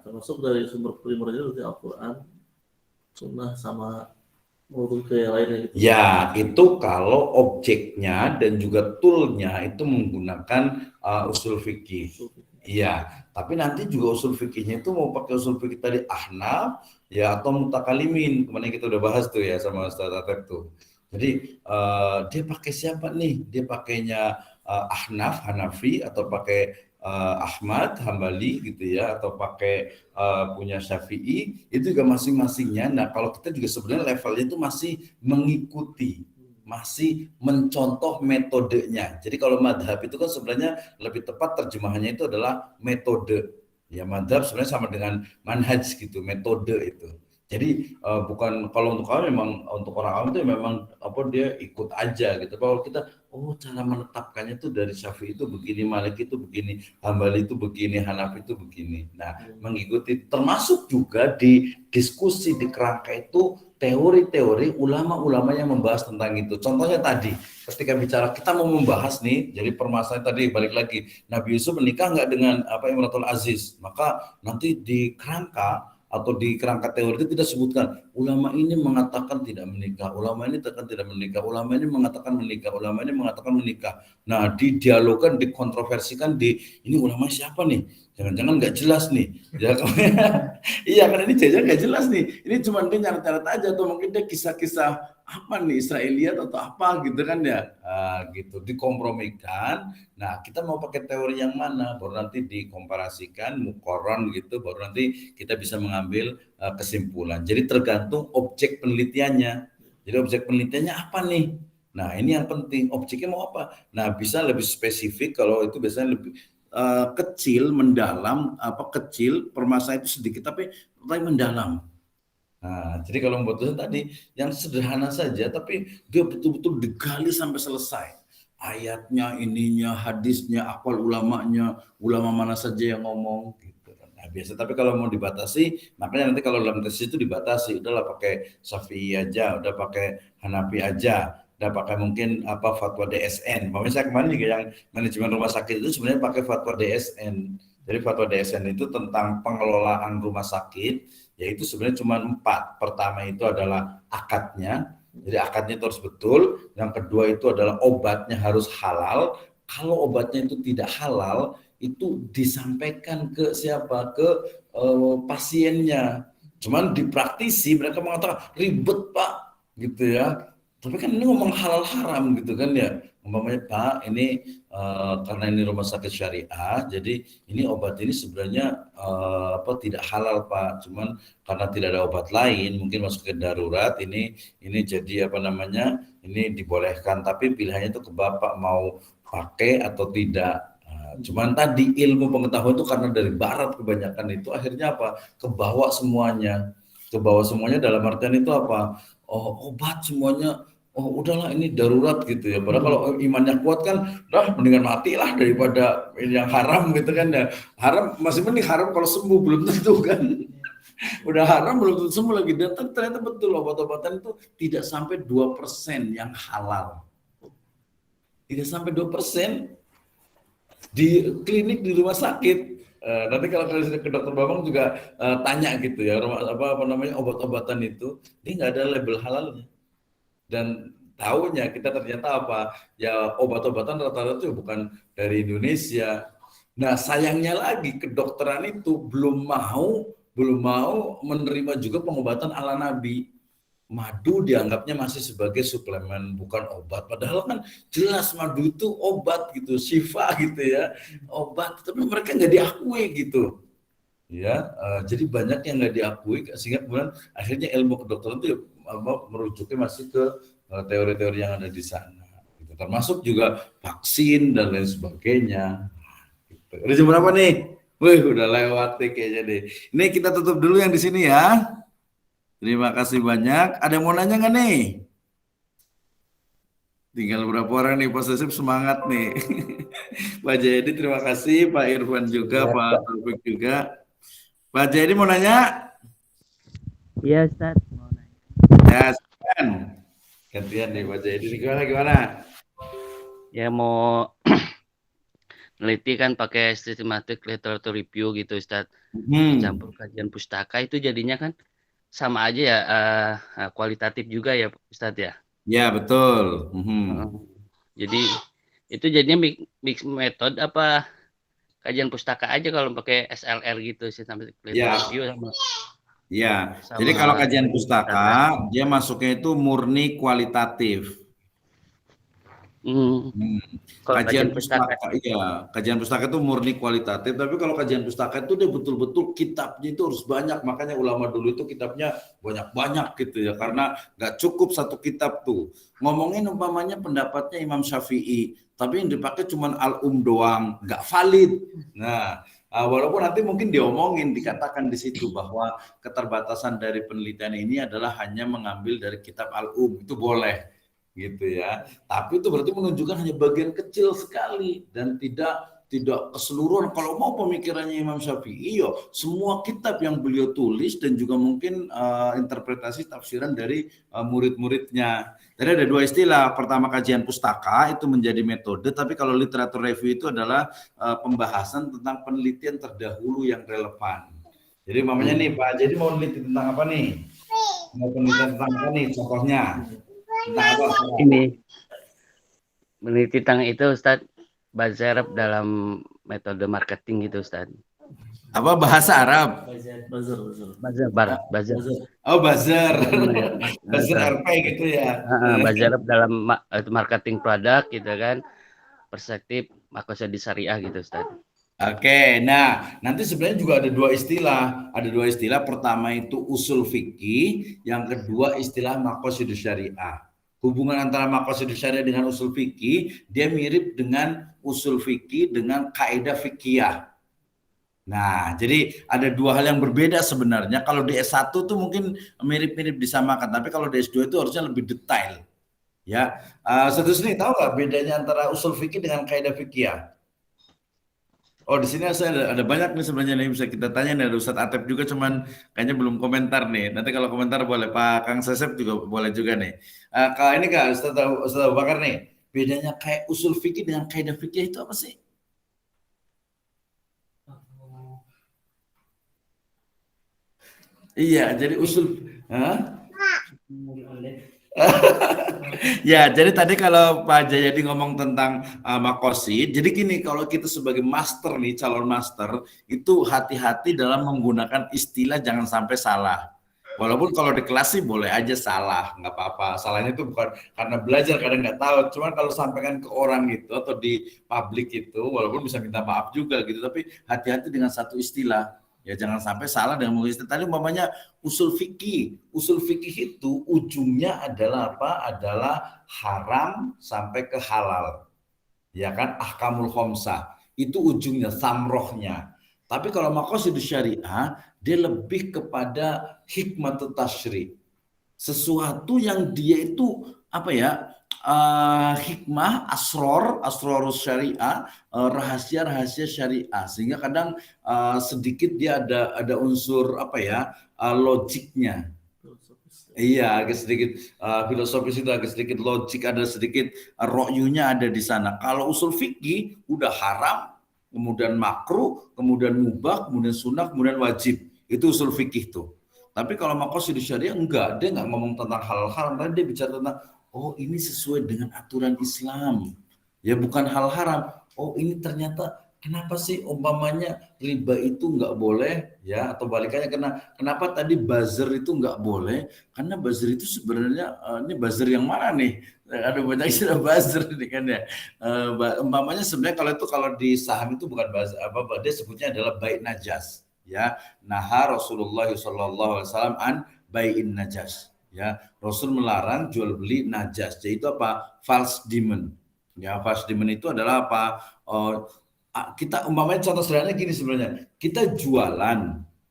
Termasuk dari sumber primernya dari Al-Quran, Sunnah sama menurut ke lainnya gitu. Ya, itu kalau objeknya dan juga toolnya itu menggunakan usul fikih. Iya, tapi nanti juga usul fikihnya itu mau pakai usul fikih tadi Ahnaf ya atau mutakalimin. Kemarin kita udah bahas tuh ya sama Ustaz Atep tuh. Jadi dia pakai siapa nih? Dia pakainya Ahnaf, Hanafi, atau pakai Ahmad, Hambali gitu ya, atau pakai punya Syafi'i, itu juga masing-masingnya. Nah kalau kita juga sebenarnya levelnya itu masih mengikuti, masih mencontoh metodenya. Jadi kalau madhab itu kan sebenarnya lebih tepat terjemahannya itu adalah metode. Ya madhab sebenarnya sama dengan manhaj gitu, metode itu. Jadi bukan, kalau untuk kami memang, untuk orang awam itu memang dia ikut aja gitu. Kalau kita cara menetapkannya itu dari Syafi'i itu begini, Malik itu begini, Hambali itu begini, Hanafi itu begini. Nah, mengikuti, termasuk juga di diskusi di kerangka itu teori-teori ulama-ulama yang membahas tentang itu. Contohnya tadi ketika bicara kita mau membahas nih, jadi permasalahan tadi balik lagi, Nabi Yusuf menikah nggak dengan Imratul Aziz, maka nanti di kerangka atau di kerangka teori itu tidak sebutkan ulama ini mengatakan tidak menikah, ulama ini mengatakan tidak menikah, ulama ini mengatakan menikah, ulama ini mengatakan menikah. Nah, didialogkan, dikontroversikan ini ulama siapa nih? Jangan-jangan nggak jelas nih. Ya, iya kan ini jajan nggak jelas nih. Ini cuma dia nyarat-nyarat aja atau mungkin dia kisah-kisah apa nih Israeliat atau apa gitu kan ya. Gitu dikompromikan. Nah, kita mau pakai teori yang mana? Baru nanti dikomparasikan mukoron gitu, baru nanti kita bisa mengambil kesimpulan. Jadi tergantung objek penelitiannya. Jadi objek penelitiannya apa nih? Nah, ini yang penting. Objeknya mau apa? Nah, bisa lebih spesifik kalau itu biasanya lebih kecil, mendalam, kecil, permasalahan itu sedikit tapi mendalam. Nah, jadi kalau membuat tulisan tadi yang sederhana saja tapi dia betul-betul digali sampai selesai. Ayatnya, ininya, hadisnya, akwal ulamanya, ulama mana saja yang ngomong gitu. Nah, biasa tapi kalau mau dibatasi, makanya nanti kalau dalam tesis itu dibatasi, udahlah pakai Syafi'i aja, udah pakai Hanafi aja. Udah pakai mungkin fatwa DSN. Makanya saya kemarin juga yang manajemen rumah sakit itu sebenarnya pakai fatwa DSN. Jadi fatwa DSN itu tentang pengelolaan rumah sakit, yaitu sebenarnya cuma 4. Pertama itu adalah akadnya. Jadi akadnya itu harus betul. Yang kedua itu adalah obatnya harus halal. Kalau obatnya itu tidak halal, itu disampaikan ke siapa? Ke pasiennya. Cuman di praktisi mereka mengatakan ribet Pak, gitu ya. Tapi kan ini ngomong halal haram gitu kan ya. Umpamanya Pak, ini karena ini rumah sakit syariah, jadi ini obat ini sebenarnya tidak halal Pak. Cuman karena tidak ada obat lain, mungkin masuk ke darurat, ini jadi ini dibolehkan. Tapi pilihannya itu ke Bapak mau pakai atau tidak. Cuman tadi ilmu pengetahuan itu karena dari barat kebanyakan itu akhirnya kebawa semuanya dalam artian itu obat semuanya udahlah ini darurat gitu ya. Padahal kalau imannya kuat kan mendingan matilah daripada yang haram gitu kan ya. Haram masih mending haram kalau sembuh, belum tentu kan. Udah haram belum tentu sembuh lagi. Dan ternyata betul obat-obatan itu tidak sampai 2% yang halal. Tidak sampai 2% di klinik di rumah sakit. Nanti kalau ke dokter Bambang juga tanya gitu ya, obat-obatan itu ini nggak ada label halalnya. Dan tahunya kita ternyata ya obat-obatan rata-rata itu bukan dari Indonesia. Nah sayangnya lagi kedokteran itu belum mau menerima juga pengobatan ala Nabi. Madu dianggapnya masih sebagai suplemen bukan obat, padahal kan jelas madu itu obat gitu, syifa gitu ya, obat, tapi mereka nggak diakui gitu ya. Jadi banyak yang nggak diakui sehingga kemudian akhirnya ilmu kedokteran itu merujuknya masih ke teori-teori yang ada di sana gitu. Termasuk juga vaksin dan lain sebagainya gitu. Udah jam berapa nih? Wih, udah lewat nih kayaknya deh. Ini kita tutup dulu yang di sini ya. Terima kasih banyak. Ada yang mau nanya nggak nih? Tinggal berapa orang nih, Pak Sesip semangat nih. Pak Jayadi terima kasih, Pak Irfan juga, Pak Taufik juga. Pak Jayadi mau nanya? Iya Ustaz, mau nanya. Ya, silakan. Gantian nih Pak Jayadi. Gimana? Ya mau neliti kan pakai systematic literature review gitu Ustaz. Campur kajian pustaka itu jadinya kan sama aja ya, kualitatif juga ya Ustaz ya? Ya betul. Jadi itu jadinya mix metode apa kajian pustaka aja kalau pakai SLR gitu sih sampai review sama. Ya, jadi kalau kajian pustaka dia masuknya itu murni kualitatif. Kajian pustaka itu murni kualitatif, tapi kalau kajian pustaka itu dia betul-betul kitabnya itu harus banyak, makanya ulama dulu itu kitabnya banyak-banyak gitu ya, karena nggak cukup satu kitab tuh. Ngomongin umpamanya pendapatnya Imam Syafi'i, tapi yang dipakai cuma Al-Um doang, nggak valid. Nah, walaupun nanti mungkin dikatakan di situ bahwa keterbatasan dari penelitian ini adalah hanya mengambil dari kitab Al-Um, itu boleh. Gitu ya, tapi itu berarti menunjukkan hanya bagian kecil sekali dan tidak keseluruhan. Kalau mau pemikirannya Imam Syafi'i, semua kitab yang beliau tulis dan juga mungkin interpretasi tafsiran dari murid-muridnya. Jadi ada dua istilah. Pertama kajian pustaka itu menjadi metode, tapi kalau literatur review itu adalah pembahasan tentang penelitian terdahulu yang relevan. Jadi mamanya nih Pak, jadi mau neliti tentang apa nih? Mau penelitian tentang apa nih contohnya? Tentang apa? Ini meneliti tentang itu Ustadz, bahasa Arab dalam metode marketing gitu Ustadz. Apa bahasa Arab? Buzzer. Oh, buzzer. Buzzer RP gitu ya. Bahasa Arab dalam marketing produk gitu kan. Perspektif makosid syariah gitu Ustadz. Oke, nah nanti sebenarnya juga ada dua istilah. Ada dua istilah. Pertama itu usul fikih, yang kedua istilah maqasidus syariah. Hubungan antara maqasidus syariah dengan usul fikih, dia mirip dengan usul fikih dengan kaidah fikih. Nah, jadi ada dua hal yang berbeda sebenarnya. Kalau di S1 tuh mungkin mirip-mirip disamakan, tapi kalau di S2 itu harusnya lebih detail. Ya, Saudara nih tahu nggak bedanya antara usul fikih dengan kaidah fikih? Oh, di sini saya ada banyak nih sebenarnya nih bisa kita tanya nih, ada Ustadz Atep juga, cuman kayaknya belum komentar nih. Nanti kalau komentar boleh, Pak Kang Sesep juga boleh juga nih. Kalau ini Kak Ustadz Abu Bakar nih, bedanya kayak usul fikih dengan kaidah fikih itu apa sih? Iya, jadi usul, ya, jadi tadi kalau Pak Jayadi ngomong tentang makosid, jadi gini, kalau kita sebagai master nih, calon master, itu hati-hati dalam menggunakan istilah, jangan sampai salah. Walaupun kalau di kelas sih boleh aja salah, nggak apa-apa. Salahnya itu bukan karena belajar, kadang nggak tahu. Cuman kalau sampaikan ke orang gitu atau di publik itu, walaupun bisa minta maaf juga gitu, tapi hati-hati dengan satu istilah. Ya jangan sampai salah dengan mengistilah. Tadi umpamanya usul fikih. Usul fikih itu ujungnya adalah apa? Adalah haram sampai ke halal. Ya kan? Ahkamul khamsah. Itu ujungnya, samrohnya. Tapi kalau maqasidus syariah, dia lebih kepada hikmatut tasyri. Sesuatu yang dia itu apa ya? Hikmah, asrorus syariah, rahasia-rahasia syariah, sehingga kadang sedikit dia ada unsur apa ya, logiknya. Iya, agak sedikit filosofis, itu agak sedikit logik, ada sedikit ro'yunya ada di sana. Kalau usul fikih udah haram, kemudian makruh, kemudian mubah, kemudian sunnah, kemudian wajib. Itu usul fikih tuh. Tapi kalau maqasidus syariah enggak, dia enggak ngomong tentang hal haram, tapi dia bicara tentang oh ini sesuai dengan aturan Islam. Ya bukan hal haram. Oh ini ternyata kenapa sih umpamanya riba itu enggak boleh ya, atau balikannya kenapa tadi buzzer itu enggak boleh? Karena buzzer itu sebenarnya ini buzzer yang mana nih? Ada banyak istilah buzzer ini kan ya. Umpamanya sebenarnya kalau di saham itu bukan buzzer, dia sebutnya adalah bai' najas. Ya, naha Rasulullah SAW an bai'in najas. Ya, Rasul melarang jual beli najas. Jadi itu apa? False demon. Ya, false demon itu adalah apa? Kita umpamanya contoh sederhananya gini sebenarnya. Kita jualan,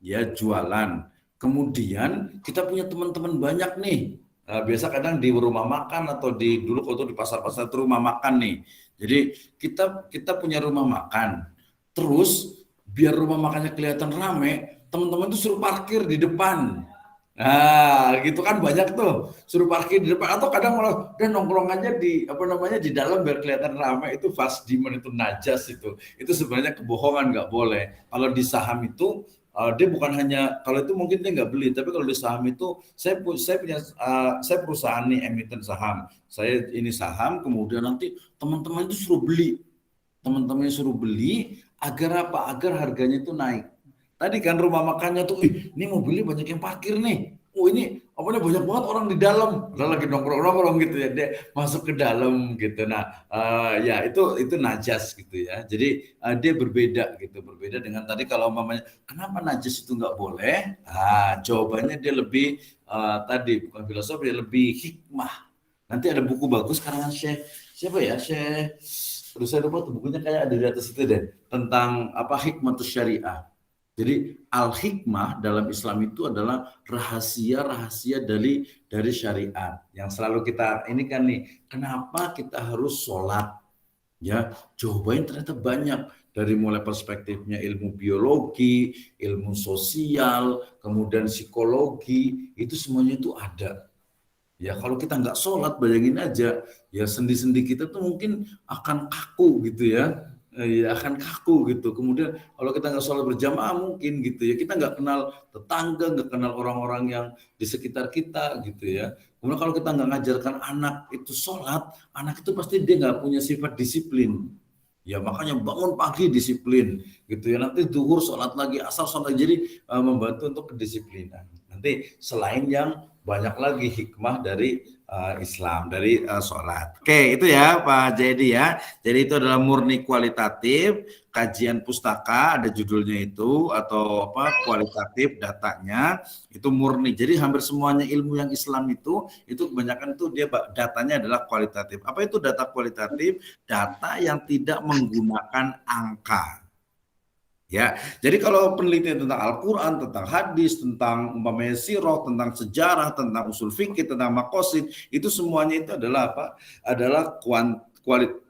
ya jualan. Kemudian kita punya teman-teman banyak nih. Biasa kadang di rumah makan atau dulu di pasar-pasar itu rumah makan nih. Jadi kita punya rumah makan. Terus biar rumah makannya kelihatan rame, teman-teman tuh suruh parkir di depan. Nah, gitu kan banyak tuh, suruh parkir di depan, atau kadang malah dan nongkrong aja di di dalam biar kelihatan ramai. Itu fast demand, itu najas itu sebenarnya kebohongan, nggak boleh. Kalau di saham itu dia bukan hanya, kalau itu mungkin dia nggak beli, tapi kalau di saham itu saya perusahaan nih, emiten saham, saya ini saham, kemudian nanti teman-teman itu suruh beli, teman-temannya suruh beli agar apa? Agar harganya itu naik. Tadi kan rumah makannya tuh, ini mobilnya banyak yang parkir nih. Oh ini banyak banget orang di dalam. Udah lagi nongkrong gitu ya, dia masuk ke dalam gitu. Nah, ya itu najas gitu ya. Jadi dia berbeda gitu, berbeda dengan tadi kalau umpamanya kenapa najas itu nggak boleh? Jawabannya dia lebih tadi bukan filosofi, dia lebih hikmah. Nanti ada buku bagus karangan Syekh siapa ya? Terus saya lupa tuh bukunya, kayak ada di atas itu deh, tentang apa hikmatus syariah. Jadi al-hikmah dalam Islam itu adalah rahasia-rahasia dari syariat yang selalu kita ini kan nih, kenapa kita harus sholat? Ya, jawabannya ternyata banyak, dari mulai perspektifnya ilmu biologi, ilmu sosial, kemudian psikologi, itu semuanya itu ada. Ya kalau kita nggak sholat, bayangin aja, ya sendi-sendi kita tuh mungkin akan kaku gitu ya. ya akan kaku gitu. Kemudian kalau kita nggak sholat berjamaah mungkin gitu ya, kita nggak kenal tetangga, nggak kenal orang-orang yang di sekitar kita gitu ya. Kemudian kalau kita nggak ngajarkan anak itu sholat, anak itu pasti dia nggak punya sifat disiplin. Ya makanya bangun pagi disiplin gitu ya. Nanti zuhur sholat lagi, asar sholat lagi. Jadi membantu untuk kedisiplinan. Nanti selain yang banyak lagi hikmah dari Islam, dari sholat. Oke, itu ya Pak Jayadi ya. Jadi itu adalah murni kualitatif, kajian pustaka ada judulnya itu, atau apa, kualitatif datanya itu murni. Jadi hampir semuanya ilmu yang Islam itu kebanyakan itu dia datanya adalah kualitatif. Apa itu data kualitatif? Data yang tidak menggunakan angka. Ya, jadi kalau penelitian tentang Al-Quran, tentang hadis, tentang umpamanya sirah, tentang sejarah, tentang usul fikih, tentang makosid, itu semuanya itu adalah apa? Adalah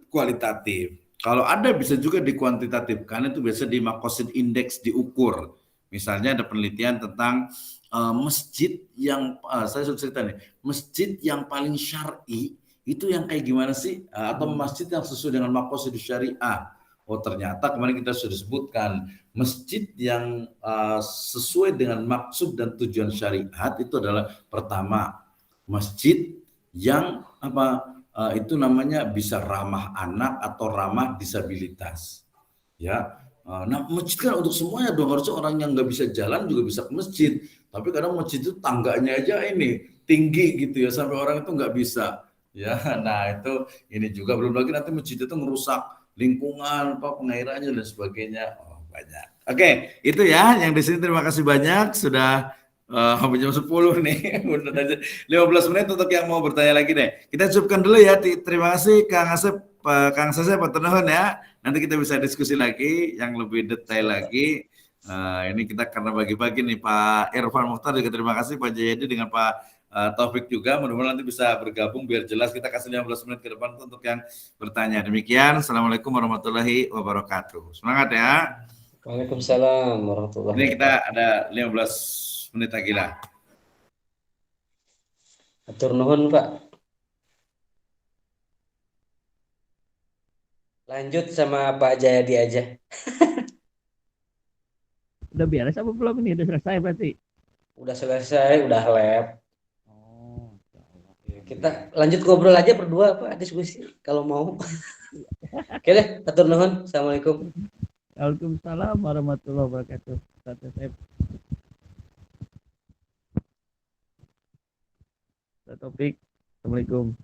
kualitatif. Kalau ada bisa juga dikuantitatifkan, itu biasa di makosid indeks diukur. Misalnya ada penelitian tentang masjid yang, saya sudah cerita nih, masjid yang paling syar'i itu yang kayak gimana sih? Atau masjid yang sesuai dengan makosid syariah. Oh ternyata kemarin kita sudah sebutkan masjid yang sesuai dengan maksud dan tujuan syariat itu adalah pertama masjid yang itu namanya bisa ramah anak atau ramah disabilitas. Ya, nah masjid kan untuk semuanya dong, harusnya orang yang nggak bisa jalan juga bisa ke masjid. Tapi kadang masjid itu tangganya aja ini tinggi gitu ya sampai orang itu nggak bisa. Ya, nah itu ini juga belum lagi nanti masjid itu merusak lingkungan, pengairannya dan sebagainya. Oh, banyak. Oke, itu ya yang di sini. Terima kasih banyak sudah hampir jam 10 nih. 15 menit untuk yang mau bertanya lagi deh. Kita cukupkan dulu ya. Terima kasih Kang Asep, Kang Sese, Pak Nuhun ya. Nanti kita bisa diskusi lagi yang lebih detail lagi. Ini kita karena bagi-bagi nih Pak Irfan Mukhtar juga terima kasih, Pak Jayadi dengan Pak Taufik juga, mudah-mudahan nanti bisa bergabung biar jelas. Kita kasih 15 menit ke depan untuk yang bertanya. Demikian, Assalamualaikum warahmatullahi wabarakatuh. Semangat ya. Waalaikumsalam warahmatullahi wabarakatuh. Ini kita ada 15 menit lagi lah. Atur nuhun Pak. Lanjut sama Pak Jayadi aja. Udah beres apa belum ini? Udah selesai berarti? Udah selesai, udah lab. Kita lanjut ngobrol aja berdua Pak, diskusi kalau mau. Oke deh, atur nuhun. Assalamualaikum. Waalaikumsalam warahmatullahi wabarakatuh. Topik. Assalamualaikum.